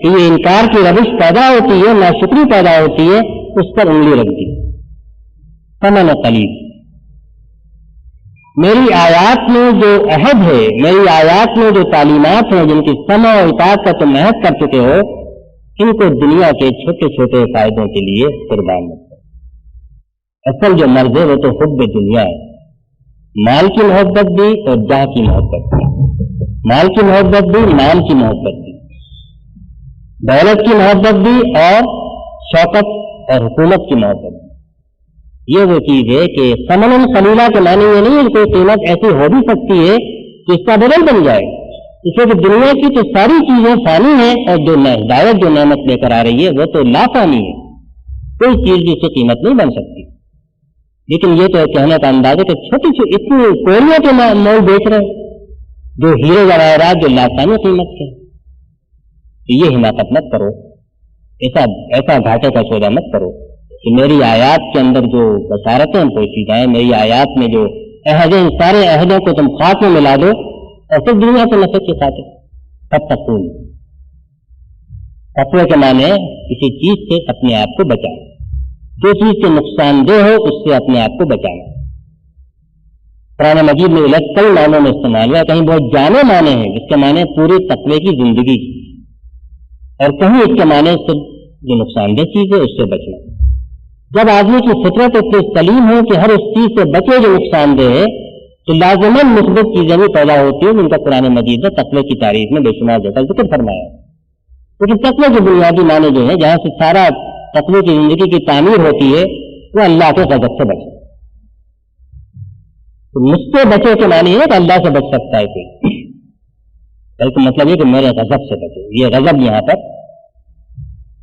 Speaker 2: کہ یہ انکار کی روش پیدا ہوتی ہے، ناشکری پیدا ہوتی ہے، اس پر انگلی رکھتی. ثمن قلیل، میری آیات میں جو عہد ہے، میری آیات میں جو تعلیمات ہیں جن کی سمع و اطاعت کا تم عہد کر چکے ہو، ان کو دنیا کے چھوٹے چھوٹے فائدوں کے لیے قربان مت کرو. اصل جو مرض ہے وہ تو حب دنیا ہے، مال کی محبت بھی اور جاہ کی محبت بھی، مال کی محبت بھی، نام کی محبت بھی، دولت کی محبت بھی اور شوکت اور حکومت کی محبت بھی. یہ وہ چیز ہے کہ ثمن قلیلہ کے معنی یہ نہیں ہے کہ کوئی قیمت ایسی ہو بھی سکتی ہے کہ اس کا بدل بن جائے. اس لیے کہ دنیا کی تو ساری چیزیں فانی ہیں اور جو ہدایت جو نعمت لے کر آ رہی ہے وہ تو لا فانی ہے، کوئی چیز بھی اس کی قیمت نہیں بن سکتی. لیکن یہ تو کہنے کا انداز ہے کہ چھوٹی چھوٹی اتنی کوئلوں کے مول بیچ رہے جو ہیرے جواہرات جو لاسانی قیمت کے. یہ حماقت مت کرو، ایسا گھاٹے کا سودا مت کرو کہ میری آیات کے اندر جو بشارتیں پوشی جائیں، میری آیات میں جو عہد ہیں، ان سارے عہدوں کو تم خاک میں ملا دو اور پھر دنیا کے نفع کی خاطر. تتقون، تقوی کے معنی کسی چیز سے اپنے آپ کو بچانا، جو چیز کے نقصان دہ ہو اس سے اپنے آپ کو بچانا. قرآن مجید میں الگ کئی معنوں میں استعمال ہوا، کہیں بہت جانے معنی ہیں جس کے معنی پوری تقوی کی زندگی، اور کہیں اس کے معنی صرف جو نقصان دہ چیز ہے اس سے بچنا. جب آدمی کی فطرت اتنی سلیم ہو کہ ہر اس چیز سے بچے جو نقصان دہ ہے، تو لازماً مثبت چیزیں بھی پیدا ہوتی ہیں جن کا قرآن مجید نے تقوی کی تعریف میں بے شمار جگہ ذکر فرمایا. لیکن تقوی کے بنیادی معنی جو ہے، جہاں سے سارا تقوی کی زندگی کی تعمیر ہوتی ہے، وہ اللہ کے غضب سے بچے. تو مجھ سے بچے کے معنی ہے کہ اللہ سے بچ سکتا ہے کوئی، بلکہ مطلب یہ کہ میرے غضب سے بچے. یہ غضب یہاں پر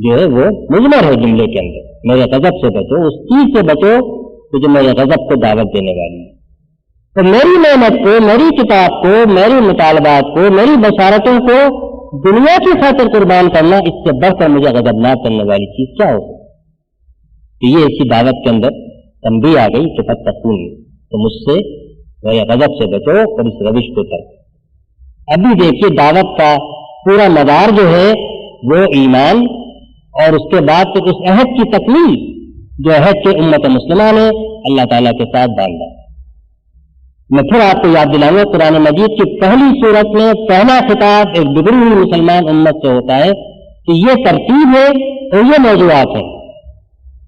Speaker 2: جو ہے وہ مجمر ہے جملے کے اندر، میرے غضب سے بچو، اس چیز سے بچو جو میرے غضب کو دعوت دینے والی ہے. تو میری نعمت کو، میری کتاب کو، میری مطالبات کو، میری بشارتوں کو دنیا کی خاطر قربان کرنا، اس سے بڑھ کر مجھے غضبناک کرنے والی چیز کیا ہو؟ تو یہ اسی دعوت کے اندر تنبیہ آ گئی کہ فتقون، تو مجھ سے میرے غضب سے بچو اور اس روش کو ترک. ابھی دیکھیے دعوت کا پورا مدار جو ہے وہ ایمان اور اس کے بعد پھر اس عہد کی تکمیل جو عہد کے امت مسلمہ نے اللہ تعالیٰ کے ساتھ باندھا. میں پھر آپ کو یاد دلاؤں گا، قرآن مجید کی پہلی صورت میں پہلا خطاب ایک بگڑی ہوئی مسلمان امت سے ہوتا ہے کہ یہ ترتیب ہے اور یہ موضوعات ہیں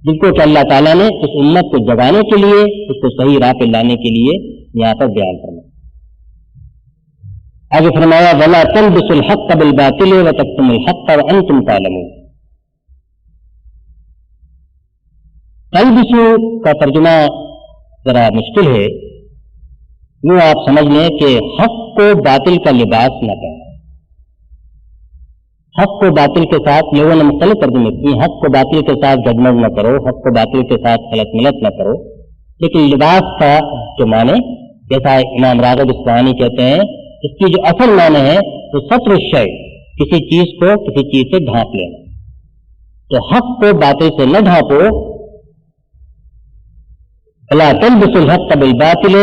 Speaker 2: جن کو کہ اللہ تعالیٰ نے اس امت کو جگانے کے لیے، اس کو صحیح راہ پہ لانے کے لیے یہاں پر بیان کرنا. آگے فرمایا وَلَا تَلْبِسُوا الْحَقَّ بِالْبَاطِلِ وَتَكْتُمُوا الْحَقَّ وَأَنْتُمْ تَعْلَمُونَ. تلبسو کا ترجمہ ذرا مشکل ہے، یوں آپ سمجھ لیں کہ حق کو باطل کا لباس نہ پہنو. حق کو باطل کے ساتھ لوگوں نے مختلف ترجمے کیے، حق کو باطل کے ساتھ گڈمڈ نہ کرو، حق کو باطل کے ساتھ خلط ملت نہ کرو. لیکن لباس کا جو معنی، جیسا امام راغب اصفہانی کہتے ہیں، اس کی جو اصل معنی ہے وہ ستر الشیء، کسی چیز کو کسی چیز سے ڈھانپ لینا. تو حق کو باطل سے نہ ڈھانپو. فلا تلبسوا الحق بالباطل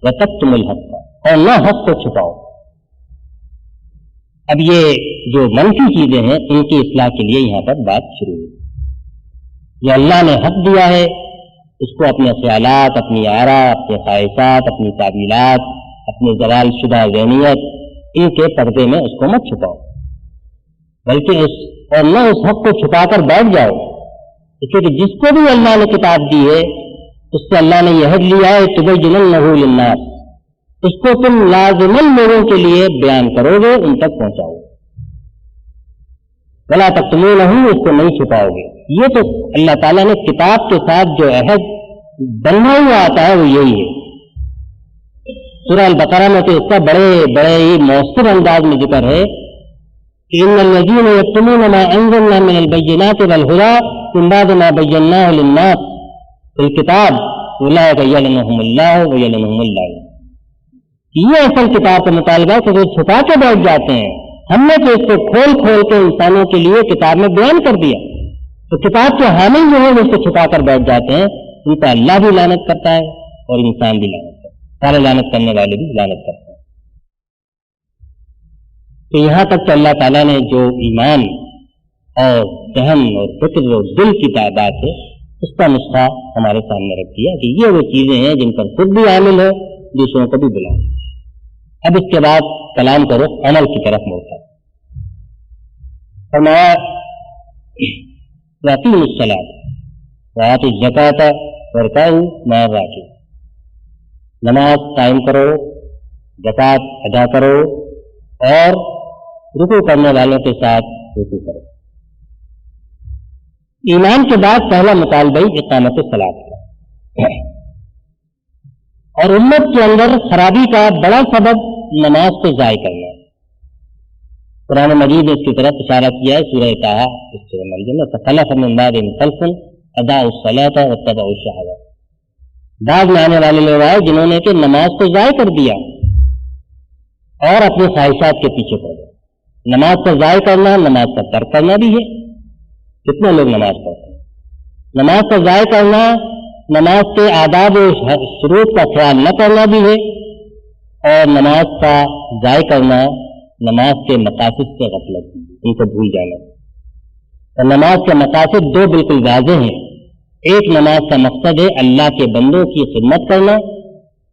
Speaker 2: وتكتموا الحق، اور نہ حق کو چھپاؤ. اب یہ جو منفی چیزیں ہیں ان کی اصلاح کے لیے یہاں پر بات شروع ہوئی. یہ اللہ نے حق دیا ہے، اس کو اپنے خیالات، اپنی آراء، اپنے خواہشات، اپنی تعویلات، اپنی زوال شدہ ذہنیت، ان کے پردے میں اس کو مت چھپاؤ، بلکہ اور نہ اس حق کو چھپا کر بیٹھ جاؤ. کیونکہ جس کو بھی اللہ نے کتاب دی ہے اس سے اللہ نے یہ حد لیا ہے تبیننہ للناس، اس کو تم لازماً لوگوں کے لیے بیان کرو گے، ان تک پہنچاؤ گے. ولا تکتمونہ، اس کو نہیں چھپاؤ گے. یہ تو اللہ تعالیٰ نے کتاب کے ساتھ جو عہد بننا ہوا آتا ہے وہ یہی ہے. سورہ البقرہ میں تو اس کا بڑے ہی مؤثر انداز میں ذکر ہے کہ ان الذین یکتمون ما انزلنا من البینات والہدی من بعد ما بیناہ للناس فی الکتاب اولئک یلعنہم اللہ ویلعنہم اللعین. یہ اصل کتاب کا مطالبہ کہ وہ چھپا کے بیٹھ جاتے ہیں ہم نے تو اس کو کھول کھول کے انسانوں کے لیے کتاب میں بیان کر دیا، تو کتاب کے حامل جو ہے وہ اس کو چھپا کر بیٹھ جاتے ہیں، ان پر اللہ بھی لعنت کرتا ہے اور انسان بھی لعنت کرتا ہے، سارے لعنت کرنے والے بھی لعنت کرتے ہیں۔ تو یہاں تک کہ اللہ تعالیٰ نے جو ایمان اور ذہن اور فکر اور دل کی تعداد ہے اس کا نسخہ ہمارے سامنے رکھ دیا کہ یہ وہ چیزیں ہیں جن پر خود بھی عامل ہے، دوسروں کو بھی بلائیں۔ اب اس کے بعد کلام کرو عمل کی طرف موڑتا ہے۔ فرمایا وَأَقِیمُوا الصَّلَاةَ وَآتُوا الزَّکَاةَ وَارْکَعُوا مَعَ الرَّاکِعِینَ، نماز قائم کرو، زکوٰۃ ادا کرو اور رکوع کرنے والوں کے ساتھ رکوع کرو۔ ایمان کے بعد پہلا مطالبہ اقامت الصلاۃ کا، اور امت کے اندر خرابی کا بڑا سبب نماز کو ضائع کرنا ہے۔ قرآن مجید نے اس کی طرف اشارہ کیا ہے، سورہ طٰہٰ اس سورہ میں فخلف من بعدهم خلف اضاعوا الصلاۃ واتبعوا الشہوات، بعد میں آنے والے لوگ آئے جنہوں نے کہ نماز کو ضائع کر دیا اور اپنی خواہشات کے پیچھے پڑ گئے۔ نماز کو ضائع کرنا نماز کا ترک کرنا بھی ہے، کتنے لوگ نماز پڑھتے ہیں۔ نماز کو ضائع کرنا نماز کے آداب و شروط کا خیال نہ کرنا بھی ہے، اور نماز کا ضائع کرنا نماز کے مقاصد سے غفلت، ان کو بھول جانا۔ اور نماز کے مقاصد دو بالکل واضح ہیں، ایک نماز کا مقصد ہے اللہ کے بندوں کی خدمت کرنا،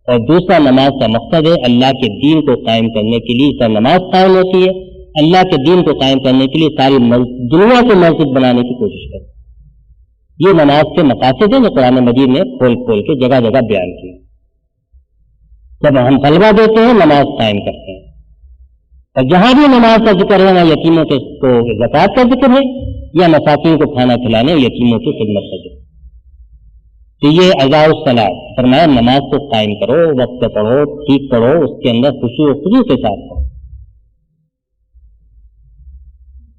Speaker 2: اور دوسرا نماز کا مقصد ہے اللہ کے دین کو قائم کرنے کے لیے سب نماز قائم ہوتی ہے، اللہ کے دین کو قائم کرنے کے لیے ساری دنیا کو مسجد بنانے کی کوشش کرے۔ یہ نماز کے مقاصد ہیں جو قرآن مجید نے کھول کھول کے جگہ جگہ بیان کیے۔ جب ہم طلبہ دیتے ہیں نماز قائم کرتے ہیں، اور جہاں بھی نماز کا ذکر ہے نہ یتیموں کو زکوٰۃ کا ذکر ہے یا مساکین کو کھانا کھلانے اور یتیموں کی خدمت کا ذکر۔ تو یہ اضاء الصلاۃ، فرمایا نماز کو قائم کرو، وقت پہ پڑھو، ٹھیک پڑھو، اس کے اندر خشوع و خضوع کے ساتھ پڑھو۔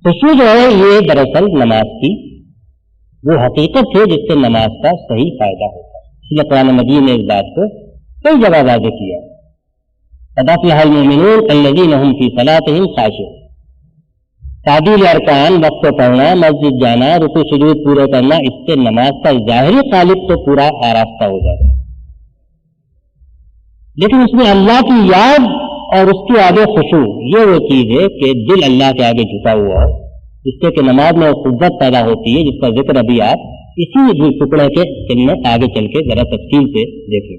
Speaker 2: خشوع جو ہے یہ دراصل نماز کی وہ حقیقت ہے جس سے نماز کا صحیح فائدہ ہوتا ہے، اس لیے قرآن مجید نے اس بات کو کئی جگہ واضح کیا۔ قد افلح المؤمنون الذین هم فی صلاتهم خاشعون، تعدیل ارکان، وقت پہ پڑھنا، مسجد جانا، رکوع سجود پورے کرنا، اس سے نماز کا ظاہری قالب تو پورا آراستہ ہو جاتا ہے، لیکن اس میں اللہ کی یاد اور اس کے آگے خشوع، یہ وہ چیز ہے کہ دل اللہ کے آگے جھکا ہوا ہو، جس سے کہ نماز میں قوت پیدا ہوتی ہے، جس کا ذکر ابھی آپ اسی ٹکڑے کے میں آگے چل کے ذرا تفصیل سے دیکھیں۔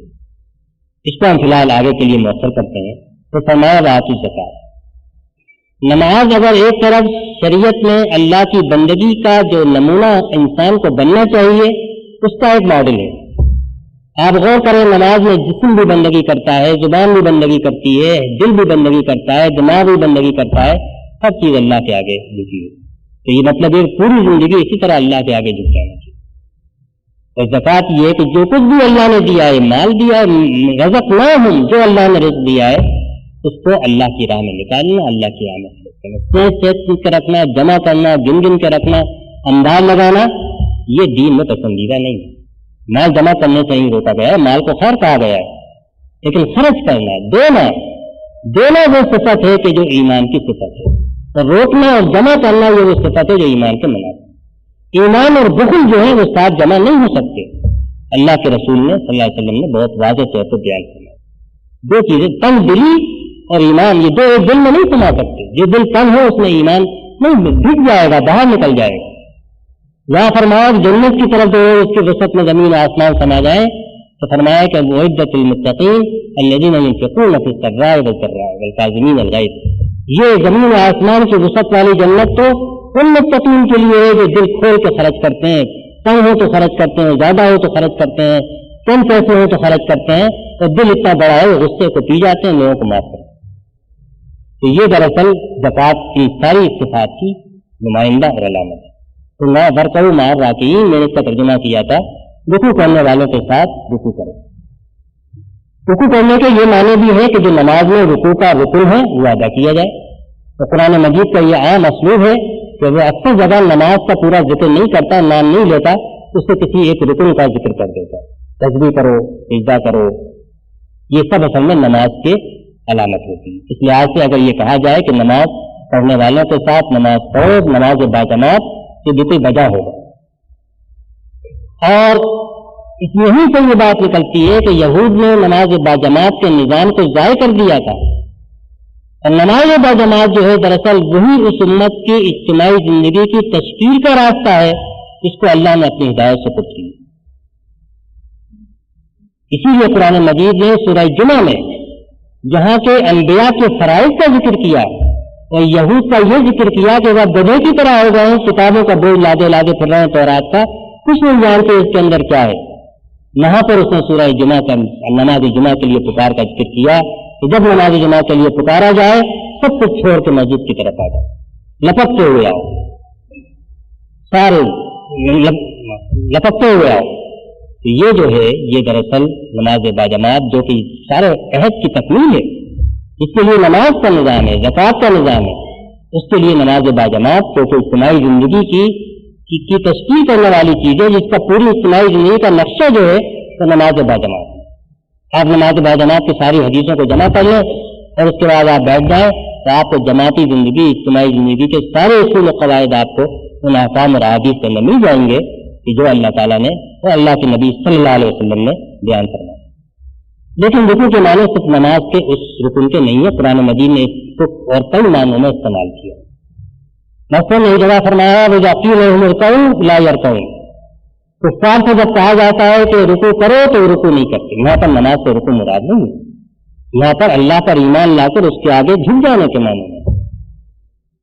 Speaker 2: اس کو ہم فی الحال آگے کے لیے مؤخر کرتے ہیں۔ تو فرمایا وآتوا الزکاۃ، نماز اگر ایک طرف شریعت میں اللہ کی بندگی کا جو نمونہ انسان کو بننا چاہیے اس کا ایک ماڈل ہے۔ آپ غور کریں، نماز میں جسم بھی بندگی کرتا ہے، زبان بھی بندگی کرتی ہے، دل بھی بندگی کرتا ہے، دماغ بھی بندگی کرتا ہے، ہر چیز اللہ کے آگے جھکی ہے۔ تو یہ مطلب ہے پوری زندگی اسی طرح اللہ کے آگے جھک جانا چاہیے۔ اور زکوٰۃ یہ ہے کہ جو کچھ بھی اللہ نے دیا ہے، مال دیا ہے، رزقناہم، جو اللہ نے رزق دیا ہے اس کو اللہ کی راہ میں نکالنا، اللہ کی راہ میں سوچ کے رکھنا، جمع کرنا، گن گن کے رکھنا، انداز لگانا، یہ دین میں پسندیدہ نہیں ہے۔ مال جمع کرنے سے نہیں روکا گیا ہے، مال کو خیر کہا گیا ہے، لیکن خرچ کرنا، دینا وہ صفت ہے کہ جو ایمان کی صفت ہے، اور روکنا اور جمع کرنا یہ وہ صفت ہے جو ایمان کے منافق۔ ایمان اور بخل جو ہے وہ ساتھ جمع نہیں ہو سکتے۔ اللہ کے رسول نے صلی اللہ علیہ وسلم نے بہت واضح طور پر بیان کیا، دو چیزیں تنگ دلی اور ایمان، یہ دو ایک دل میں نہیں سما سکتے۔ جو دل تنگ ہو اس میں ایمان نہیں، بھگ جائے گا، باہر نکل جائے گا۔ یہاں فرمایا کہ جنت کی طرف جو اس کی وسعت میں زمین آسمان سما جائے، تو فرمایا کہ اعدت للمتقین الذین ينفقون فی السراء والضراء والکاظمین الغیظ، یہ زمین آسمان کی وسعت والی جنت تو ان متقین کے لیے ہے جو دل کھول کے خرچ کرتے ہیں، کم ہو تو خرچ کرتے ہیں، زیادہ ہو تو خرچ کرتے ہیں، کم پیسے ہو تو خرچ کرتے ہیں، اور دل اتنا بڑا ہے غصے کو پی جاتے ہیں، لوگوں کو معاف کرتے ہیں۔ تو یہ دراصل زکوٰۃ کی ساری صفات کی نمائندہ اور علامت ہے۔ تو میں برکو مع الراکعین، میں نے اس کا ترجمہ کیا تھا رکوع کرنے والوں کے ساتھ رکوع کرو۔ رکوع کرنے کے یہ معنی بھی ہے کہ جو نماز میں رکوع کا رکن ہے وہ ادا کیا جائے۔ تو قرآن مجید کا یہ عام اسلوب ہے کہ وہ اکثر جگہ نماز کا پورا ذکر نہیں کرتا، نام نہیں لیتا، اس سے کسی ایک رکن کا ذکر کر دیتا، تسبیح کرو، سجدہ کرو، یہ سب اصل میں نماز کے علامت ہوتی ہے۔ اس لحاظ سے اگر یہ کہا جائے کہ نماز پڑھنے والوں کے ساتھ نماز پڑھو، نماز باجماعت سے بالکل بجا ہوگا۔ اور اس یہی سے یہ بات نکلتی ہے کہ یہود نے نماز باجماعت کے نظام کو ضائع کر دیا تھا، اور نماز باجماعت جو ہے دراصل وہی اس امت کی اجتماعی زندگی کی تشکیل کا راستہ ہے جس کو اللہ نے اپنی ہدایت سے پُر کیا۔ اسی لیے قرآن مجید نے سورہ جمعہ میں جہاں کے انبیاء کے فرائض کا ذکر کیا اور یہود کا یہ ذکر کیا کہ وہ گدھے کی طرح ہو گئے ہیں، کتابوں کا بوجھ لادے لادے پھر رہے ہیں تورات کا، کچھ نہیں جانتے اس کے اندر کیا ہے۔ یہاں پر اس نے سورہ جمعہ کا نماز جمعہ کے لیے پکار کا ذکر کیا کہ جب نماز جمعہ کے لیے پکارا جائے سب کچھ چھوڑ کے مسجد کی طرف آ جائے، لپکتے ہوئے آؤ، سارے لپکتے ہوئے آؤ۔ تو یہ جو ہے یہ دراصل نماز باجماعت جو کہ سارے عہد کی تکمیل ہے، اس کے لیے نماز کا نظام ہے، زکوٰۃ کا نظام ہے، اس کے لیے نماز باجماعت جو کہ اجتماعی زندگی کی تشکیل کرنے والی چیز ہے، جس کا پوری اجتماعی زندگی کا نقشہ جو ہے تو نماز باجماعت۔ آپ نماز باجماعت کی ساری حدیثوں کو جمع کر لیں اور اس کے بعد آپ بیٹھ جائیں تو آپ کو جماعتی زندگی، اجتماعی زندگی کے سارے اصول و قواعد آپ کو ان احکام اور احادیث کے اندر مل جائیں گے کہ جو اللہ تعالیٰ نے اور اللہ کے نبی صلی اللہ علیہ وسلم نے بیان فرمایا۔ لیکن رکوع کے معنی صرف نماز کے اس رکن کے نہیں ہے، قرآن مجید نے اس کو اور کئی معنوں میں استعمال کیا۔ مثلاً ایک جگہ فرمایا وَإِذَا قِيلَ لَهُمُ ارْكَعُوا لَا يَرْكَعُونَ، کفار سے جب کہا جاتا ہے کہ رکوع کرو تو رکوع نہیں کرتے۔ یہاں پر نماز سے رکوع مراد نہیں ہے، یہاں پر اللہ پر ایمان لا کر اس کے آگے جھک جانے کے معنی میں۔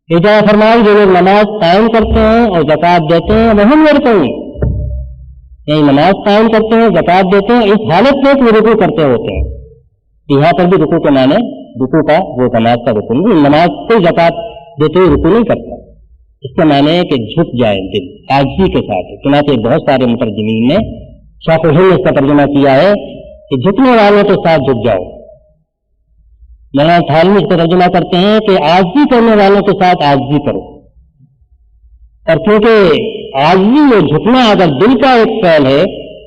Speaker 2: ایک جگہ فرمایا جو لوگ نماز قائم کرتے ہیں اور زکوٰۃ دیتے ہیں وَهُمْ يَرْكَعُونَ، یعنی نماز قائم کرتے ہیں، زکوٰۃ دیتے ہیں، اس حالت میں کہ وہ رکوع کرتے ہوتے ہیں۔ یہاں پر بھی رکوع کے معنی رکوع کا وہ نماز کا رکن نہیں، نماز کو زکوٰۃ دیتے ہوئے رکوع نہیں کرتا، اس کے معنی ہے کہ جھک جائے دل عاجزی کے ساتھ۔ چنانچہ بہت سارے مترجمین نے شاہ الہند نے اس کا ترجمہ کیا ہے کہ جھکنے والوں کے ساتھ جھک جاؤ۔ مولانا تھانوی اس کا ترجمہ کرتے ہیں کہ عاجزی کرنے والوں کے ساتھ عاجزی کرو، اور کیونکہ عاجزی میں جھکنا اگر دل کا ایک فعل ہے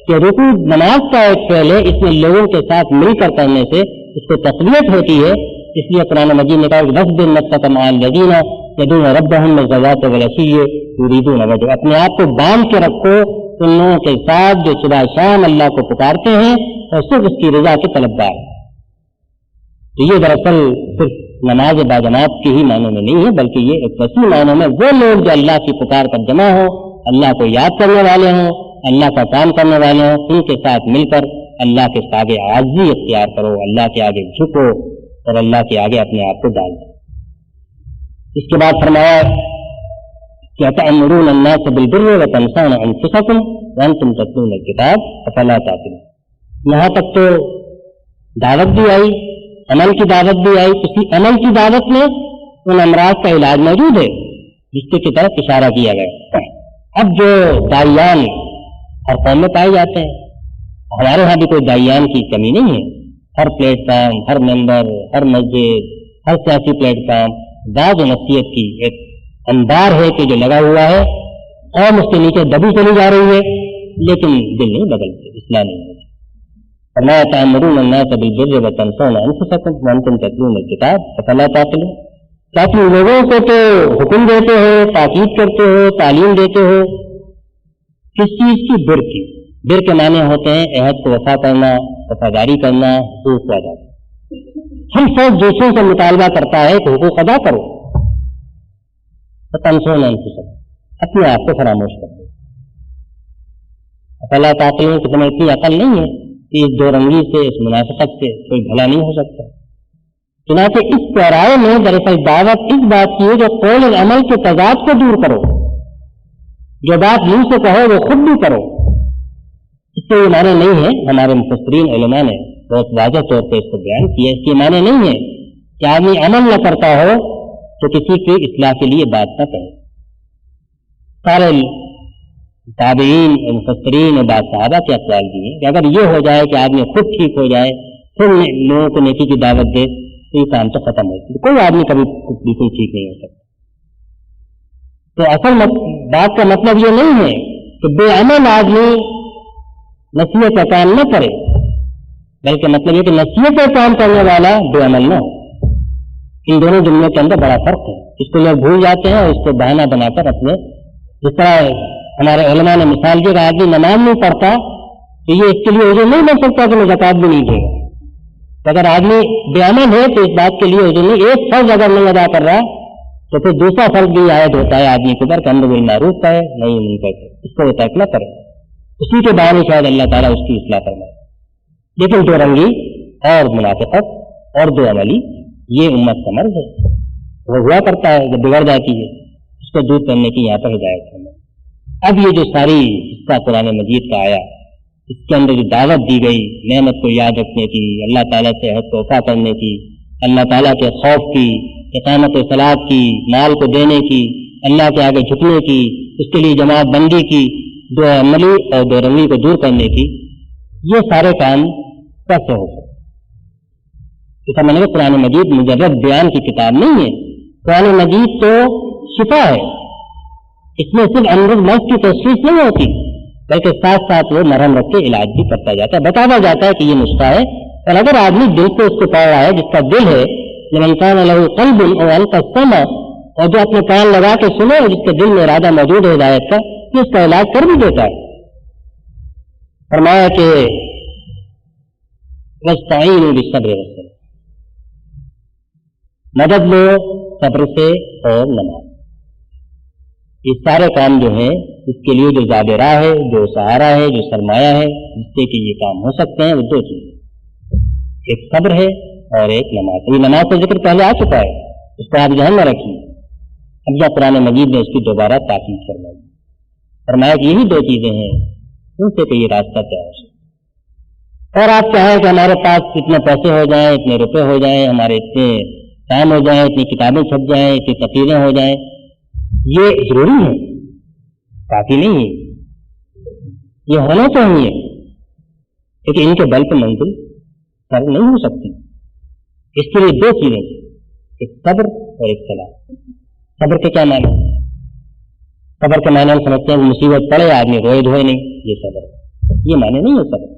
Speaker 2: کہ رکوع نماز کا ایک فعل ہے، اس میں لوگوں کے ساتھ مل کر کرنے سے اس کو تقویت ہوتی ہے۔ اس لیے قرآن مجید نے کہا کہ وَاصْبِرْ نَفْسَكَ مَعَ الَّذِينَ يَدْعُونَ رَبَّهُم بِالْغَدَاةِ وَالْعَشِيِّ يُرِيدُونَ وَجْهَهُ، اپنے آپ کو باندھ کے رکھو ان لوگوں کے ساتھ جو صبح شام اللہ کو پکارتے ہیں اور صرف اس کی رضا کے طلبگار ہیں۔ تو یہ دراصل صرف نماز باجماعت کے ہی معنوں میں نہیں ہے، بلکہ یہ ایک وسیع معنوں میں وہ لوگ جو اللہ کی پکار پر جمع ہوں، اللہ کو یاد کرنے والے ہوں، اللہ کا کام کرنے والے ہوں، ان کے ساتھ مل کر اللہ کے آگے عاجزی اختیار کرو، اللہ کے آگے جھکو اور اللہ کے آگے اپنے آپ کو ڈال دو۔ اس کے بعد فرمایا کہ أَتَأْمُرُونَ النَّاسَ بِالْبِرِّ وَتَنْسَوْنَ أَنفُسَكُمْ وَأَنْتُمْ تَتْلُونَ الْكِتَابَ أَفَلَا تَعْقِلُونَ، یہاں تک تو دعوت بھی آئی، عمل کی دعوت بھی آئی۔ اسی عمل کی دعوت میں ان امراض کا علاج موجود ہے جس کی طرف اشارہ کیا گیا۔ اب جو داعیان ہر قوم میں پائے جاتے ہیں، ہمارے ہاں بھی کوئی داعیان کی کمی نہیں ہے، ہر پلیٹ فارم، ہر ممبر، ہر مسجد، ہر سیاسی پلیٹ فارم بعض نصیحت کی ایک انبار ہے کہ جو لگا ہوا ہے، قوم اس کے نیچے دبی چلی جا رہی ہے لیکن دل نہیں بدلتے، اصلاح نہیں ہوتی۔ فَلَا تَأْمُرُونَ النَّاسَ بِالْبِرِّ وَتَنْسَوْنَ أَنفُسَكُمْ وَأَنْتُمْ تَتْلُونَ الْكِتَابَ أَفَلَا تَعْقِلُونَ، تاکہ لوگوں کو تو حکم دیتے ہو، تاکید کرتے ہو، تعلیم دیتے ہو کس چیز کی؟ بر کی۔ بر کے معنی ہوتے ہیں عہد کو وفا کرنا، وفاداری کرنا، حقوق ادا کرنا۔ ہم سب دوسروں سے مطالبہ کرتا ہے کہ حقوق ادا کرو، تنسون انفسکم، اپنے آپ کو فراموش کر دو۔ افلا تعقلون کہ تمہیں اتنی عقل نہیں ہے کہ اس دو رنگی سے، اس منافقت سے کوئی بھلا نہیں ہو سکتا۔ چنانچہ اس پیرائے میں دراصل دعوت اس بات کی ہے جو قول اور عمل کے تضاد کو دور کرو، جو بات منہ سے کہو وہ خود بھی کرو۔ اس سے یہ معنی نہیں ہے، ہمارے مفسرین علماء نے بہت واضح طور پہ اس کو بیان کیا، اس کے معنی نہیں ہے کہ آدمی عمل نہ کرتا ہو تو کسی کی اصلاح کے لیے بات نہ کرے۔ سارے تابعین اور مفسرین اور بعض صحابہ کے اقوال بھی ہیں کہ اگر یہ ہو جائے کہ آدمی خود ٹھیک ہو جائے، پھر لوگوں کو نیکی کی دعوت دے تو یہ کام تو ختم ہو جائے، کوئی آدمی کبھی بالکل ٹھیک نہیں ہو سکتا۔ تو اصل بات کا مطلب یہ نہیں ہے کہ بے عمل آدمی نصیحت کا کام نہ کرے، بلکہ مطلب یہ کہ نصیحت کا کام کرنے والا بے عمل نہ ہو۔ ان دونوں جملوں کے اندر بڑا فرق ہے. اس کو لوگ بھول جاتے ہیں اور اس کو بہانہ بنا کر اپنے، جس طرح ہمارے علماء نے مثال دی کہ آدمی نماز نہیں پڑھتا تو یہ اس کے لیے عذر نہیں بن سکتا کہ وہ زکوٰۃ بھی نہیں دے گا. اگر آدمی بے عمل ہے تو اس بات کے لیے عذر نہیں. ایک فرض اگر نہیں ادا کر رہا تو پھر دوسرا فرض بھی عائد ہوتا ہے آدمی کے اوپر کہ امر بالمعروف کا ہے نہیں منکر کا، اس کو وہ ترک نہ کرے. اسی کے بعد شاید اللہ تعالیٰ اس کی اصلاح فرمائے. لیکن دو رنگی اور منافقت اور دو عملی یہ امت کا مرض ہے. وہ ہوا کرتا ہے جب بگڑ جاتی ہے، اس کو دور کرنے کی یہاں پر ہدایت ہے. اب یہ جو ساری حصہ قرآن مجید کا آیا، اس کے اندر جو دعوت دی گئی نعمت کو یاد رکھنے کی، اللہ تعالیٰ سے حق وفا کرنے کی، اللہ تعالیٰ کے خوف کی، اقامت و صلاۃ کی، مال کو دینے کی، اللہ کے آگے جھکنے کی، اس کے لیے جماعت بندی کی، دو عملی اور دو رنگی کو دور کرنے کی، یہ سارے کام کیسے ہو سکتے؟ اس میں نے قرآن مجید مجرد بیان کی کتاب نہیں ہے. قرآن مجید تو شفا ہے. اس میں صرف امراض مرض کی تشخیص نہیں ہوتی بلکہ ساتھ ساتھ وہ مرہم رکھ کے علاج بھی کرتا جاتا ہے، بتایا جاتا ہے کہ یہ نسخہ ہے. اور اگر آدمی دل سے اس کو پڑھ رہا ہے، جس کا دل ہے، لمن کان لہ قلب اور القى السمع، اور جو اپنے کان لگا کے سنے اور جس کے دل میں ارادہ موجود ہے ہدایت کا، یہ اس کا علاج کر بھی دیتا ہے. فرمایا کہ واستعینوا بالصبر والصلاۃ، مدد لو صبر سے اور نماز. یہ سارے کام جو ہیں اس کے لیے جو زاد راہ ہے، جو سہارا ہے، جو سرمایہ ہے جس سے کہ یہ کام ہو سکتے ہیں، وہ دو چیزیں، ایک صبر ہے اور ایک نماز. یہ نماز کا ذکر پہلے آ چکا ہے، اس کو آپ ذہن میں رکھیے. اب جب قرآن مجید نے اس کی دوبارہ تاکید فرمائی، فرمایا کہ یہی دو چیزیں ہیں ان سے کہ یہ راستہ طے ہو سکے. اور آپ چاہیں کہ ہمارے پاس اتنے پیسے ہو جائیں، اتنے روپے ہو جائیں، ہمارے اتنے کام ہو جائیں، اتنی کتابیں چھپ جائیں، اتنی تقریریں ہو جائیں، یہ ضروری ہے، کافی نہیں ہے. یہ ہونا چاہیے لیکن ان کے بل پہ منزل سر نہیں ہو سکتی. اس کے لیے دو چیزیں، ایک صبر اور ایک صلاح. صبر کے کیا معنی؟ صبر کے معنی ہم سمجھتے ہیں مصیبت پڑے آدمی روئے دھوئے نہیں، یہ صبر ہے. یہ معنی نہیں ہے صبر.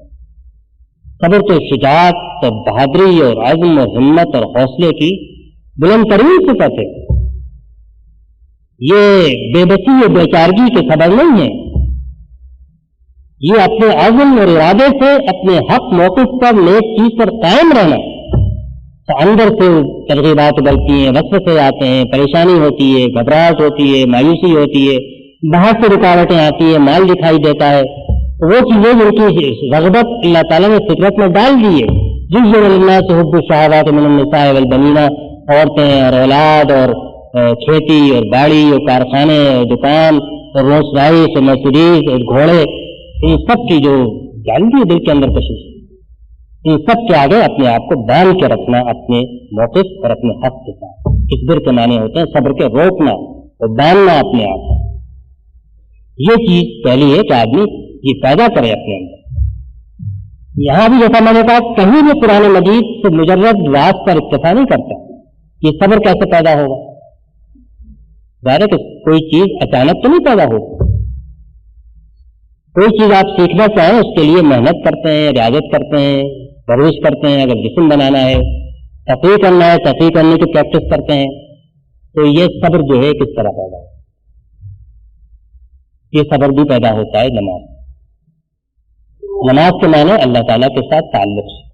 Speaker 2: صبر تو شجاعت اور بہادری اور عزم اور ہمت اور حوصلے کی بلند ترین صفت ہے. یہ بے بسی اور بیچارگی کے صبر نہیں ہے. یہ اپنے عزم اور ارادے سے اپنے حق موقف پر نیک چیز پر قائم رہنا. تو اندر سے ترغیبات ابلتی ہیں، وسوسے آتے ہیں، پریشانی ہوتی ہے، گھبراہٹ ہوتی ہے، مایوسی ہوتی ہے، باہر سے رکاوٹیں آتی ہیں، مال دکھائی دیتا ہے. وہ چیزیں جن کی رغبت اللہ تعالیٰ نے فطرت میں ڈال دی ہے. زین للناس حب الشہوات من النساء والبنین، عورتیں اور اولاد اور کھیتی اور باڑی اور کارخانے اور دکان اور روز رائس اور مرسیڈیز اور گھوڑے، ان سب کی جو جانتی ہے دل کے اندر کشش، ان سب کے آگے اپنے آپ کو باندھ کے رکھنا اپنے موقف اور اپنے حق کے ساتھ. اس بر کے معنی ہوتے ہیں صبر کے روکنا اور باندھنا اپنے آپ کو. یہ چیز پہلی ہے کہ آدمی یہ پیدا کرے اپنے اندر. یہاں بھی جیسا میں نے کہا کہیں بھی قرآن مجید سے مجرد راز پر اکتفا نہیں کرتا. یہ صبر کیسے پیدا ہوگا؟ ظاہر ہے کہ کوئی چیز اچانک تو نہیں پیدا ہوگی. کوئی چیز آپ سیکھنا چاہیں اس کے لیے محنت کرتے ہیں، ریاضت کرتے ہیں، پرورش کرتے ہیں. اگر جسم بنانا ہے، تفریح کرنا ہے، تفریح کرنے کی پریکٹس کرتے ہیں. تو یہ صبر جو ہے کس طرح پیدا ہوتا ہے؟ یہ صبر بھی پیدا ہوتا ہے نماز. نماز کے معنی اللہ تعالیٰ کے ساتھ تعلق سے.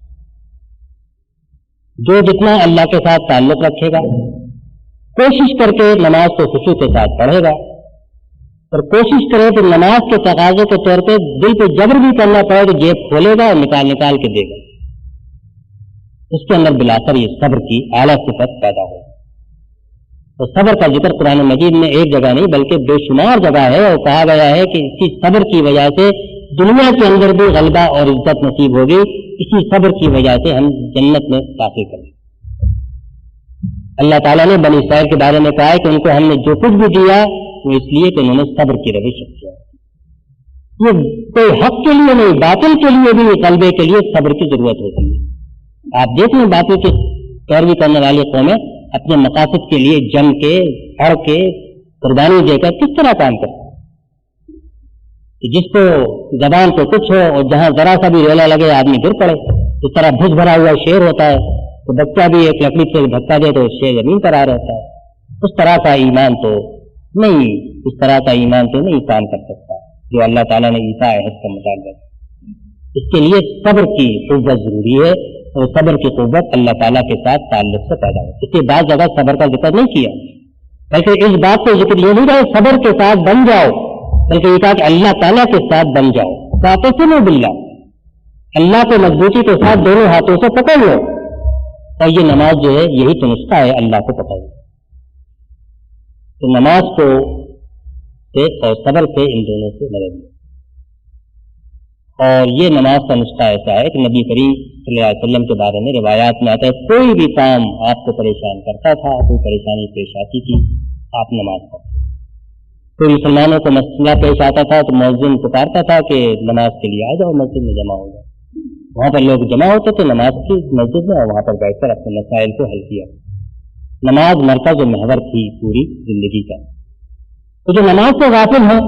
Speaker 2: جو جتنا اللہ کے ساتھ تعلق رکھے گا، کوشش کر کے نماز کو خشوع کے ساتھ پڑھے گا، اور کوشش کرے تو نماز کے تقاضے کے طور پہ دل پہ جبر بھی کرنا پڑے تو جیب کھولے گا اور نکال کے دے گا. اس کے اندر بلا کر یہ صبر کی اعلیٰ صفت پیدا ہوگی. تو صبر کا ذکر قرآن مجید میں ایک جگہ نہیں بلکہ بے شمار جگہ ہے، اور کہا گیا ہے کہ اسی صبر کی وجہ سے دنیا کے اندر بھی غلبہ اور عزت نصیب ہوگی. اسی صبر کی وجہ سے ہم جنت میں داخل کریں. اللہ تعالیٰ نے بنی اسرائیل کے بارے میں کہا ہے کہ ان کو ہم نے جو کچھ بھی دیا وہ اس لیے کہ انہوں نے صبر کی روش کیا. یہ کوئی حق کے لیے نہیں، باطل کے لیے بھی غلبے کے لیے صبر کی ضرورت ہوتی ہے. آپ دیکھ لیں باطل کی پیروی کرنے والی قومیں اپنے مقاصد کے لیے جم کے، ہڑ کے، قربانی دے کر کس طرح کام کرتے ہیں. جس کو زبان پہ کچھ ہو اور جہاں ذرا سا بھی ریلا لگے آدمی گر پڑے. اس طرح بھوج بھرا ہوا شیر ہوتا ہے تو بچہ بھی ایک لکڑی سے دھکا دے تو شیر زمین پر آ رہتا ہے. اس طرح کا ایمان تو نہیں، اس طرح کا ایمان تو نہیں کام کر سکتا جو اللہ تعالیٰ نے عیسیٰ عہد کے مطابق. اس کے لیے صبر کی قوت ضروری ہے، اور صبر کی قوت اللہ تعالیٰ کے ساتھ تعلق سے پیدا ہے. اس کے بعد جگہ صبر کا ذکر نہیں کیا، بلکہ اس بات کو ذکر یہ نہیں رہا صبر کے ساتھ بن جاؤ، بلکہ یہ کہا کہ اللہ تعالیٰ کے ساتھ بن جاؤ. ساتوں سے نہ بلّا، اللہ کو مضبوطی کے ساتھ دونوں ہاتھوں سے پکڑ لو. اور یہ نماز جو ہے یہی تو نسخہ ہے اللہ کو پکڑ لو. تو نماز کو سے اور صبر سے ان دونوں سے مدد لو. اور یہ نماز کا نسخہ ایسا ہے کہ نبی کریم صلی اللہ علیہ وسلم کے بارے میں روایات میں آتا ہے کوئی بھی کام آپ کو پریشان کرتا تھا، کوئی پریشانی پیش آتی تھی، آپ نماز پڑھتے. کوئی مسلمانوں کو مسئلہ پیش آتا تھا تو مؤذن پکارتا تھا کہ نماز کے لیے آ جاؤ، مسجد میں جمع ہو جاؤ. وہاں پر لوگ جمع ہوتے تھے نماز کی مسجد میں، اور وہاں پر بیٹھ کر اپنے مسائل کو حل کیا. نماز مرکز و محور تھی پوری زندگی کا. تو جو نماز سے غافل ہے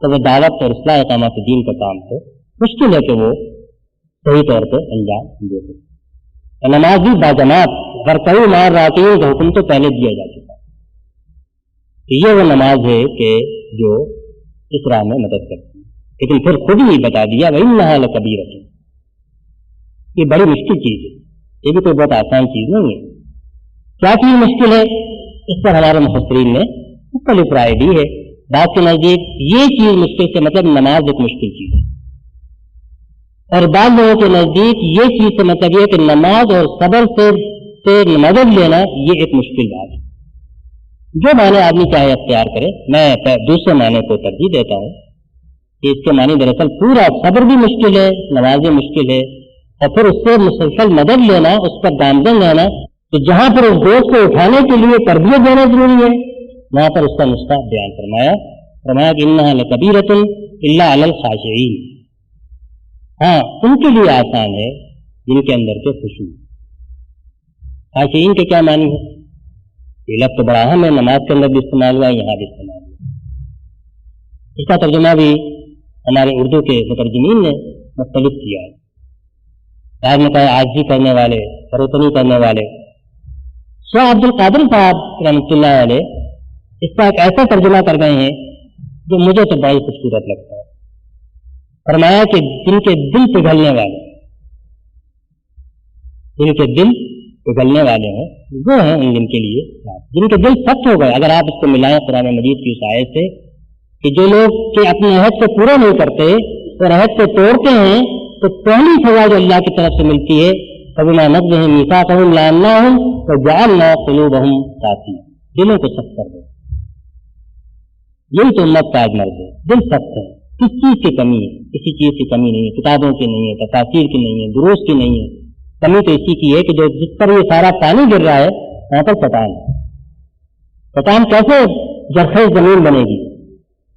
Speaker 2: تو وہ دعوت اور اصلاح اقامت دین کا کام تو مشکل ہے کہ وہ صحیح طور پہ انجام دے سکے. نماز بھی باجماعت برقعی مار راکعین کا حکم تو پہلے دیا جا چکا. یہ وہ نماز ہے کہ جو اس راہ میں مدد کرتی ہے، لیکن پھر خود ہی بتا دیا وَإِنَّهَا لَكَبِيرَةٌ، یہ بڑی مشکل چیز ہے، یہ بھی کوئی بہت آسان چیز نہیں ہے. کیا چیز مشکل ہے؟ اس پر ہمارے مفسرین نے مختلف رائے دی ہے. بعض کے نزدیک یہ چیز مشکل سے مطلب نماز ایک مشکل چیز ہے، اور بعض لوگوں کے نزدیک یہ چیز سے مطلب یہ کہ نماز اور صبر سے مدد لینا یہ ایک مشکل بات ہے. جو معنی آدمی چاہے اختیار کرے، میں دوسرے معنی کو ترجیح دیتا ہوں کہ اس کے معنی دراصل پورا صبر بھی مشکل ہے، نماز بھی مشکل ہے، اور پھر اس سے مسلسل مدد لینا، اس پر گامزن رہنا. تو جہاں پر اس دوست کو اٹھانے کے لیے تربیت دینا ضروری ہے، وہاں پر اس کا نسخہ بیان فرمایا کہ انہا لکبیرۃ الا علی الخاشعین. ہاں ان کے لیے آسان ہے جن کے اندر کے خشوع. خاشعین کے کیا معنی ہے؟ یہ لفظ بڑا اہم ہے، نماز کے اندر بھی استعمال ہوا، یہاں بھی استعمال ہوا. اس کا ترجمہ بھی ہمارے اردو کے مترجمین نے مختلف کیا ہے. بعض میں کہا عاجزی کرنے والے، فروتنی کرنے والے. شاہ عبد القادر صاحب رحمۃ اللہ علیہ اس کا ایک ایسا ترجمہ کر گئے ہیں جو مجھے تو بڑی خوبصورت لگتا ہے. فرمایا کہ جن کے دل پگھلنے والے، جن کے دل پگھلنے والے ہیں وہ ہیں ان دن کے لیے جن کے دل سخت ہو گئے. اگر آپ اس کو ملائیں قرآن مجید کی اس آیت سے کہ جو لوگ کہ اپنے عہد کو پورا نہیں کرتے اور عہد کو توڑتے ہیں تو پہلی سزا جو اللہ کی طرف سے ملتی ہے فَبِمَا نَقْضِهِمْ مِيثَاقَهُمْ لَعَنَّاهُمْ وَجَعَلْنَا قُلُوبَهُمْ قَاسِيَةً. دلوں کو سخت کر دو. یہی تو امت کا آج مرض ہے، دل سخت ہے. کس چیز کی کمی ہے؟ کسی چیز کی کمی نہیں ہے، کتابوں کی نہیں ہے، تفاسیر کی نہیں ہے، دروس کی نہیں ہے. کمی تو اسی کی ہے کہ جو جس پر یہ سارا پانی گر رہا ہے وہاں پر چٹان ہے. چٹان کیسے زرخیز زمین بنے گی؟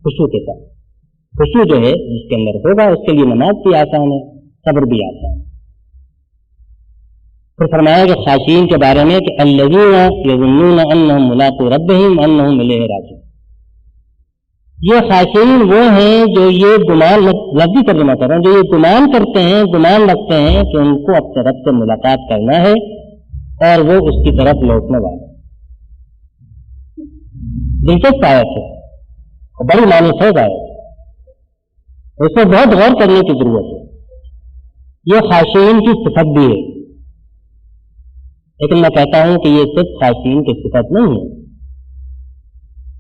Speaker 2: خشوع کے ساتھ. خشوع جو ہے جس کے اندر ہوگا اس کے لیے نماز بھی آسان ہے، صبر بھی آسان ہے. پھر فرمایا کہ خاشعین کے بارے میں کہ الذین یظنون انہم ملاقو ربہم وانہم الیہ راجعون. یہ خاشعین وہ ہیں جو یہ گمان، لفظی ترجمہ کر رہا ہوں، جو یہ گمان کرتے ہیں، گمان رکھتے ہیں کہ ان کو اپنے رب سے ملاقات کرنا ہے اور وہ اس کی طرف لوٹنے والے. دلچسپ آیت ہے اور بڑی معنی خیز آیت ہے، اس پر بہت غور کرنے کی ضرورت ہے. یہ خاشعین کی صفت بھی ہے، لیکن میں کہتا ہوں کہ یہ صرف خاشعین کی صفت نہیں ہے،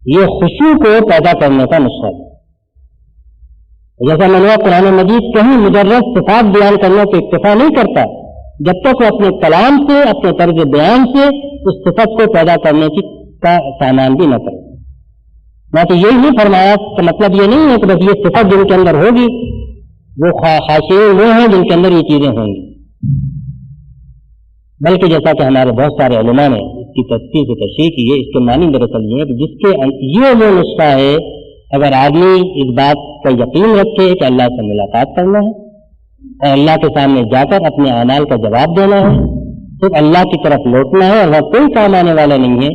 Speaker 2: یہ خشوع کو پیدا کرنے کا نسخہ ہے. جیسا میں نے قرآن مجید کہیں مجرد صفات بیان کرنے کو اکتفا نہیں کرتا جب تک وہ اپنے کلام سے، اپنے طرز بیان سے اس صفت کو پیدا کرنے کا سامان بھی نہ کرے. میں تو یہی نہیں فرمایا کہ مطلب یہ نہیں ہے کہ بس یہ صفت جن کے اندر ہوگی وہ خاشعین وہ ہیں جن کے اندر یہ چیزیں ہوں گی، بلکہ جیسا کہ ہمارے بہت سارے علماء نے اس کی تفصیل سے تشریح کی ہے، اس کے معنی دراصل یہ ہے کہ جس کے یہ وہ نسخہ ہے اگر آدمی اس بات کا یقین رکھے کہ اللہ سے ملاقات کرنا ہے اور اللہ کے سامنے جا کر اپنے اعمال کا جواب دینا ہے، صرف اللہ کی طرف لوٹنا ہے اور وہ کوئی کام آنے والا نہیں ہے،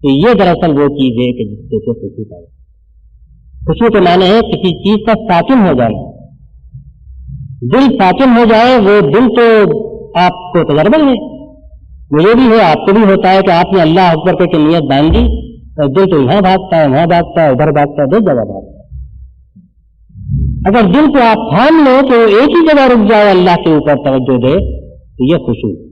Speaker 2: تو یہ دراصل وہ چیز ہے کہ جس سے خشوع پائے. خشوع کے معنی ہے کسی چیز کا ساکن ہو جانا. دل ساکن ہو جائے، وہ دل تو آپ کو تجربہ ہے مجھے بھی ہے، آپ کو بھی ہوتا ہے کہ آپ نے اللہ اکبر کی نیت باندھی اور دل تو یہاں بھاگتا ہے، وہاں بھاگتا ہے، ادھر بھاگتا ہے، دو جگہ بھاگتا ہے۔ اگر دل کو آپ تھام لو تو ایک ہی جگہ رک جائے، اللہ کے اوپر توجہ دے، تو یہ خشوع۔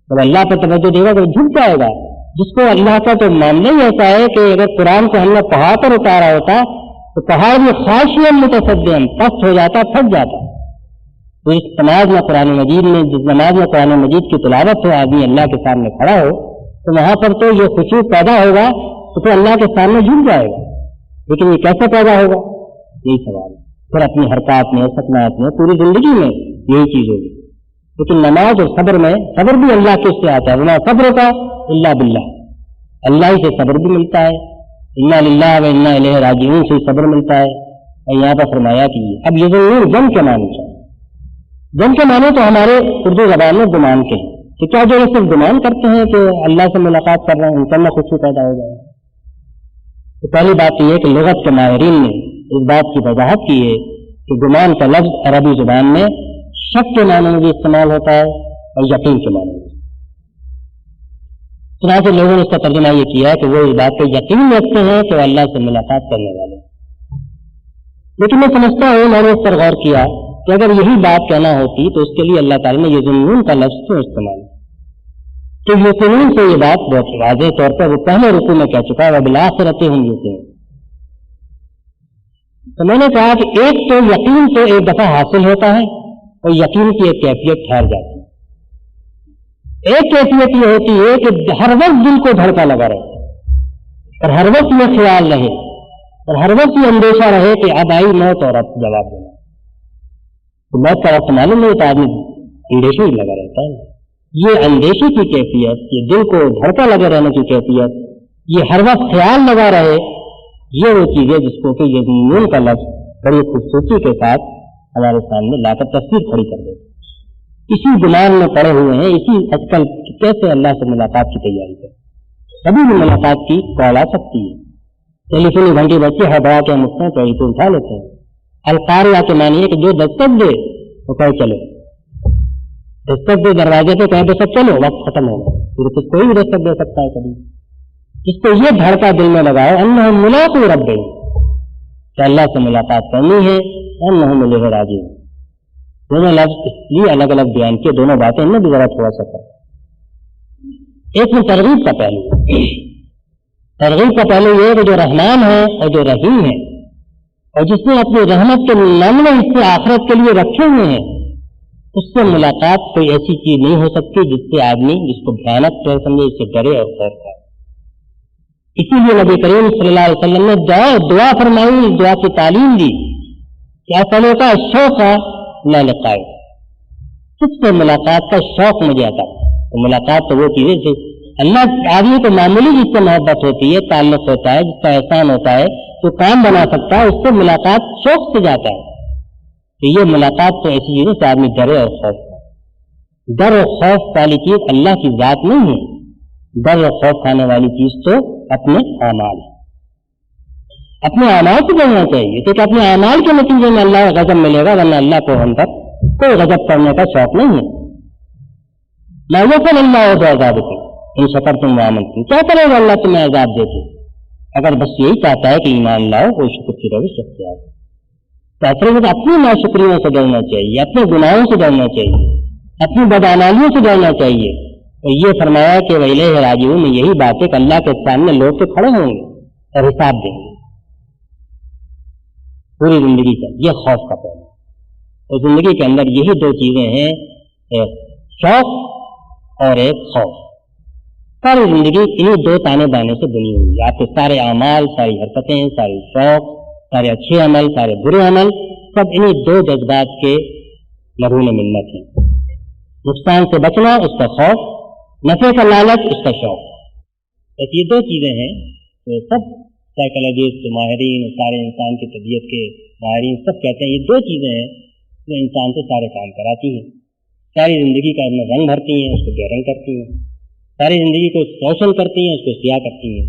Speaker 2: جب اللہ پر توجہ دے گا تو جھک جائے گا۔ جس کو اللہ کا تو معاملہ ہی ایسا ہے کہ اگر قرآن کو ہم نے پہاڑ پر اتارا ہوتا تو پہاڑ میں خاشعا متصدعا پست ہو جاتا، پھٹ جاتا۔ تو اس نماز میں قرآن مجید میں، جس نماز میں قرآن مجید کی تلاوت ہو، آدمی اللہ کے سامنے کھڑا ہو، تو وہاں پر تو یہ خشوع پیدا ہوگا، تو پھر اللہ کے سامنے جھک جائے گا۔ لیکن یہ کیسے پیدا ہوگا؟ یہی سوال ہے۔ پھر اپنی حرکات میں، سکنات میں، پوری زندگی میں یہی چیز ہوگی۔ لیکن نماز اور صبر میں، صبر بھی اللہ کے سے آتا ہے، وما صبر کا الا باللہ، اللہ ہی سے صبر بھی ملتا ہے، انا للہ و انا الیہ راجعون سے صبر ملتا ہے۔ اور یہاں پر فرمایا کہ اب یہ ضرور جن کے معنی چاہیے۔ جن کے معنی تو ہمارے اردو زبان میں گمان کے ہیں کہ کیا جو صرف گمان کرتے ہیں کہ اللہ سے ملاقات کر رہے ہیں ان کا اللہ خوشی پیدا ہو جائے۔ تو پہلی بات تو یہ کہ لغت کے ماہرین نے اس بات کی وضاحت کی ہے کہ گمان کا لفظ عربی زبان میں شک کے معنی میں بھی استعمال ہوتا ہے اور یقین کے معنی میں۔ چنانچہ لوگوں نے اس کا ترجمہ یہ کیا ہے کہ وہ اس بات پہ یقین رکھتے ہیں کہ وہ اللہ سے ملاقات کرنے والے۔ لیکن میں سمجھتا ہوں، میں نے اس پر غور کیا کہ اگر یہی بات کہنا ہوتی تو اس کے لیے اللہ تعالیٰ نے یہ ظنون کا لفظ کیوں استعمال کیا؟ کہ یقین سے یہ بات بہت واضح طور پر وہ پہلے رکوع میں کہہ چکا ہے، وبالآخرۃ ہم یوقنون۔ تو میں نے کہا کہ ایک تو یقین تو ایک دفعہ حاصل ہوتا ہے اور یقین کی ایک کیفیت ٹھہر جاتی ہے۔ ایک کیفیت یہ ہوتی ہے کہ ہر وقت دل کو دھڑکا لگا رہے اور ہر وقت یہ خیال رہے اور ہر وقت یہ اندیشہ رہے کہ اب آئی موت اور اب جواب دینا۔ تو موت کا وقت معلوم نہیں تو آدمی اندیشے ہی لگا رہتا ہے۔ یہ اندیشے کی کیفیت، یہ دل کو دھڑکا لگے رہنے کی کیفیت، یہ ہر وقت خیال لگا رہے، یہ وہ چیز ہے جس کو کہ یہ ظنون کا لفظ بڑی خوبصورتی کے ساتھ ہمارے سامنے لا کر تصویر کھڑی کر دیتے۔ اسی گمان میں پڑے ہوئے ہیں، اسی اجکل کیسے اللہ سے ملاقات کی تیاری کریں۔ کبھی بھی ملاقات کی کال آ سکتی ہے، ٹیلی فون گھنٹی بچے ہڑبڑا کے ہم اٹھتے ہیں تو اسے اٹھا لیتے ہیں۔ القاریہ کے معنی ہے کہ جو دستک دے وہ کہے چلو، دستک دے دروازے پہ کہیں دستک چلو، وقت ختم ہوگا، پھر کوئی بھی دستک دے سکتا ہے کبھی۔ اس کو یہ دھڑکا دل میں لگائے انہم ملاقو ربہم، کہ اللہ سے ملاقات کرنی ہے، انہم الیہ راجعون۔ دونوں لفظ اس لیے الگ الگ بیان کیے، دونوں باتیں ان میں بھی ذرا تھوڑا سا ہے۔ ایک میں ترغیب کا پہلو، ترغیب کا پہلو یہ کہ جو رحمان ہے اور جو رحیم ہے اور جس نے اپنی رحمت کے نامے حصے آخرت کے لیے رکھے ہوئے ہیں، اس سے ملاقات کوئی ایسی چیز نہیں ہو سکتی جس سے آدمی جس کو بھیانک سمجھے، اس سے ڈرے اور خوف کھائے۔ اسی لیے نبی کریم صلی اللہ علیہ وسلم نے دعا فرمائی، دعا کی تعلیم دی کہ اصلوں کا شوق ہے نہ لقائے، تجھ سے ملاقات کا شوق مجھے آتا ہے۔ تو ملاقات تو وہ چیز ہے اللہ آدمی کو معمولی جس سے محبت ہوتی ہے، تعلق ہوتا ہے، جس کا احسان ہوتا ہے، جو کام بنا سکتا ہے، اس سے ملاقات شوق سے جاتا ہے۔ تو یہ ملاقات تو ایسی چیز ہے کہ آدمی ڈرے اور خوف ہے۔ ڈر اور خوف والی چیز اللہ کی ذات نہیں ہے، ڈر اور خوف کھانے والی چیز تو اپنے اعمال ہے۔ اپنے اعمال سے ڈرنا چاہیے، کیونکہ اپنے اعمال کے نتیجے میں اللہ کا غضب ملے گا، ورنہ اللہ کو ہم پر کوئی غضب کرنے کا شوق نہیں ہے۔ لا یفعل اللہ بعذابکم ان شکرتم وآمنتم، کیا کرے گا اللہ تمہیں عذاب دے کے اگر بس یہی چاہتا ہے کہ ایمان لاؤ، کوئی شکر کی روش اختیار کرو۔ تو اصل میں اپنی ناشکریوں سے ڈرنا چاہیے، اپنے گناہوں سے ڈرنا چاہیے، اپنی بدعمالیوں سے ڈرنا چاہیے۔ اور یہ فرمایا کہ وَإِلَيْهِ رَاجِعُونَ میں یہی بات ہے کہ اللہ کے سامنے لوگ تو کھڑے ہوں گے اور حساب دیں گے پوری زندگی کا۔ یہ خوف کا پہلو، اور زندگی کے اندر یہی دو چیزیں ہیں، ایک شوق اور ایک خوف۔ ساری زندگی انہیں دو تانے بانے سے بنی ہوئی ہے۔ آپ کے سارے اعمال، ساری حرکتیں، سارے شوق، سارے اچھے عمل، سارے برے عمل، سب انہیں دو جذبات کے مرہون منت ہیں۔ نقصان سے بچنا اس کا خوف، نفع کا لالچ اس کا شوق۔ بس یہ دو چیزیں ہیں تو سب سائیکالوجسٹ، ماہرین، سارے انسان کی طبیعت کے ماہرین سب کہتے ہیں یہ دو چیزیں ہیں جو انسان سے سارے کام کراتی ہیں، ساری زندگی کا اپنا رنگ بھرتی ہیں، اس کو بے رنگ کرتی ہیں، ساری زندگی کو روشن کرتی ہیں، اس کو سیاہ کرتی ہیں۔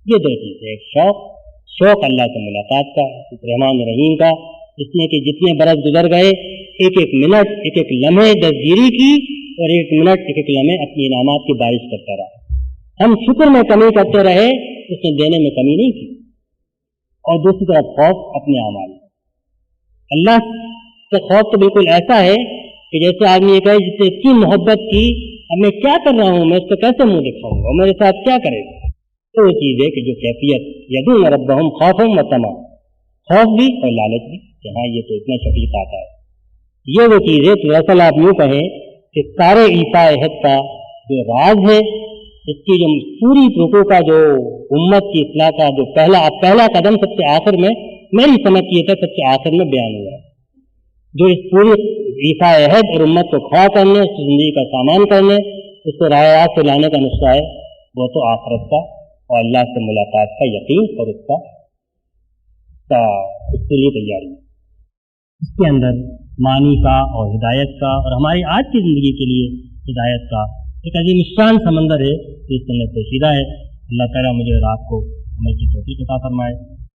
Speaker 2: یہ دو چیزیں، ایک شوق اللہ سے ملاقات کا، رحمان رحیم کا، جس میں کہ جتنے برس گزر گئے، ایک ایک منٹ، ایک ایک لمحے دستگیری کی اور ایک منٹ ایک ایک لمحے اپنی انعامات کی بارش کرتا رہا. ہم شکر میں کمی کرتے رہے، اس نے دینے میں کمی نہیں کی. اور دوسری طرف خوف اپنے اعمال. اللہ سے خوف تو بالکل ایسا ہے کہ جیسے آدمی یہ کہے جس سے اتنی محبت کی، اب میں کیا کر رہا ہوں، میں اس کو کیسے منہ دکھاؤں گا، میرے ساتھ کیا کرے گا. تو وہ چیز ہے کہ جو کیفیت یدعون ربہم خوفا وطمعا، خوف بھی اور لالچ بھی کہ ہاں یہ تو اتنا شفیق آتا ہے. یہ وہ چیز ہے. تو اصل آپ یوں کہیں کہ سارے ایفاء عہد کا جو راز ہے، اس کی جو پوری رکوع کا جو امت کی اصلاح کا جو پہلا قدم سب سے آخر میں، میری سمجھ یہ تھا سب سے آخر میں بیان ہوا ہے. جو اس پوری ایفاء عہد اور امت کو کھڑا کرنے، اس کی زندگی کا سامان کرنے، اس کو راہ راست سے لانے کا نسخہ ہے، وہ تو آخرت کا اور اللہ سے ملاقات کا یقین اور اس کے لیے تیاری. اس کے اندر معنی کا اور ہدایت کا اور ہماری آج کی زندگی کے لیے ہدایت کا ایک عظیم شان سمندر ہے جو اس کے اندر پوشیدہ ہے. اللہ تعالیٰ مجھے اور آپ کو عمل کی توفیق عطا فرمائے.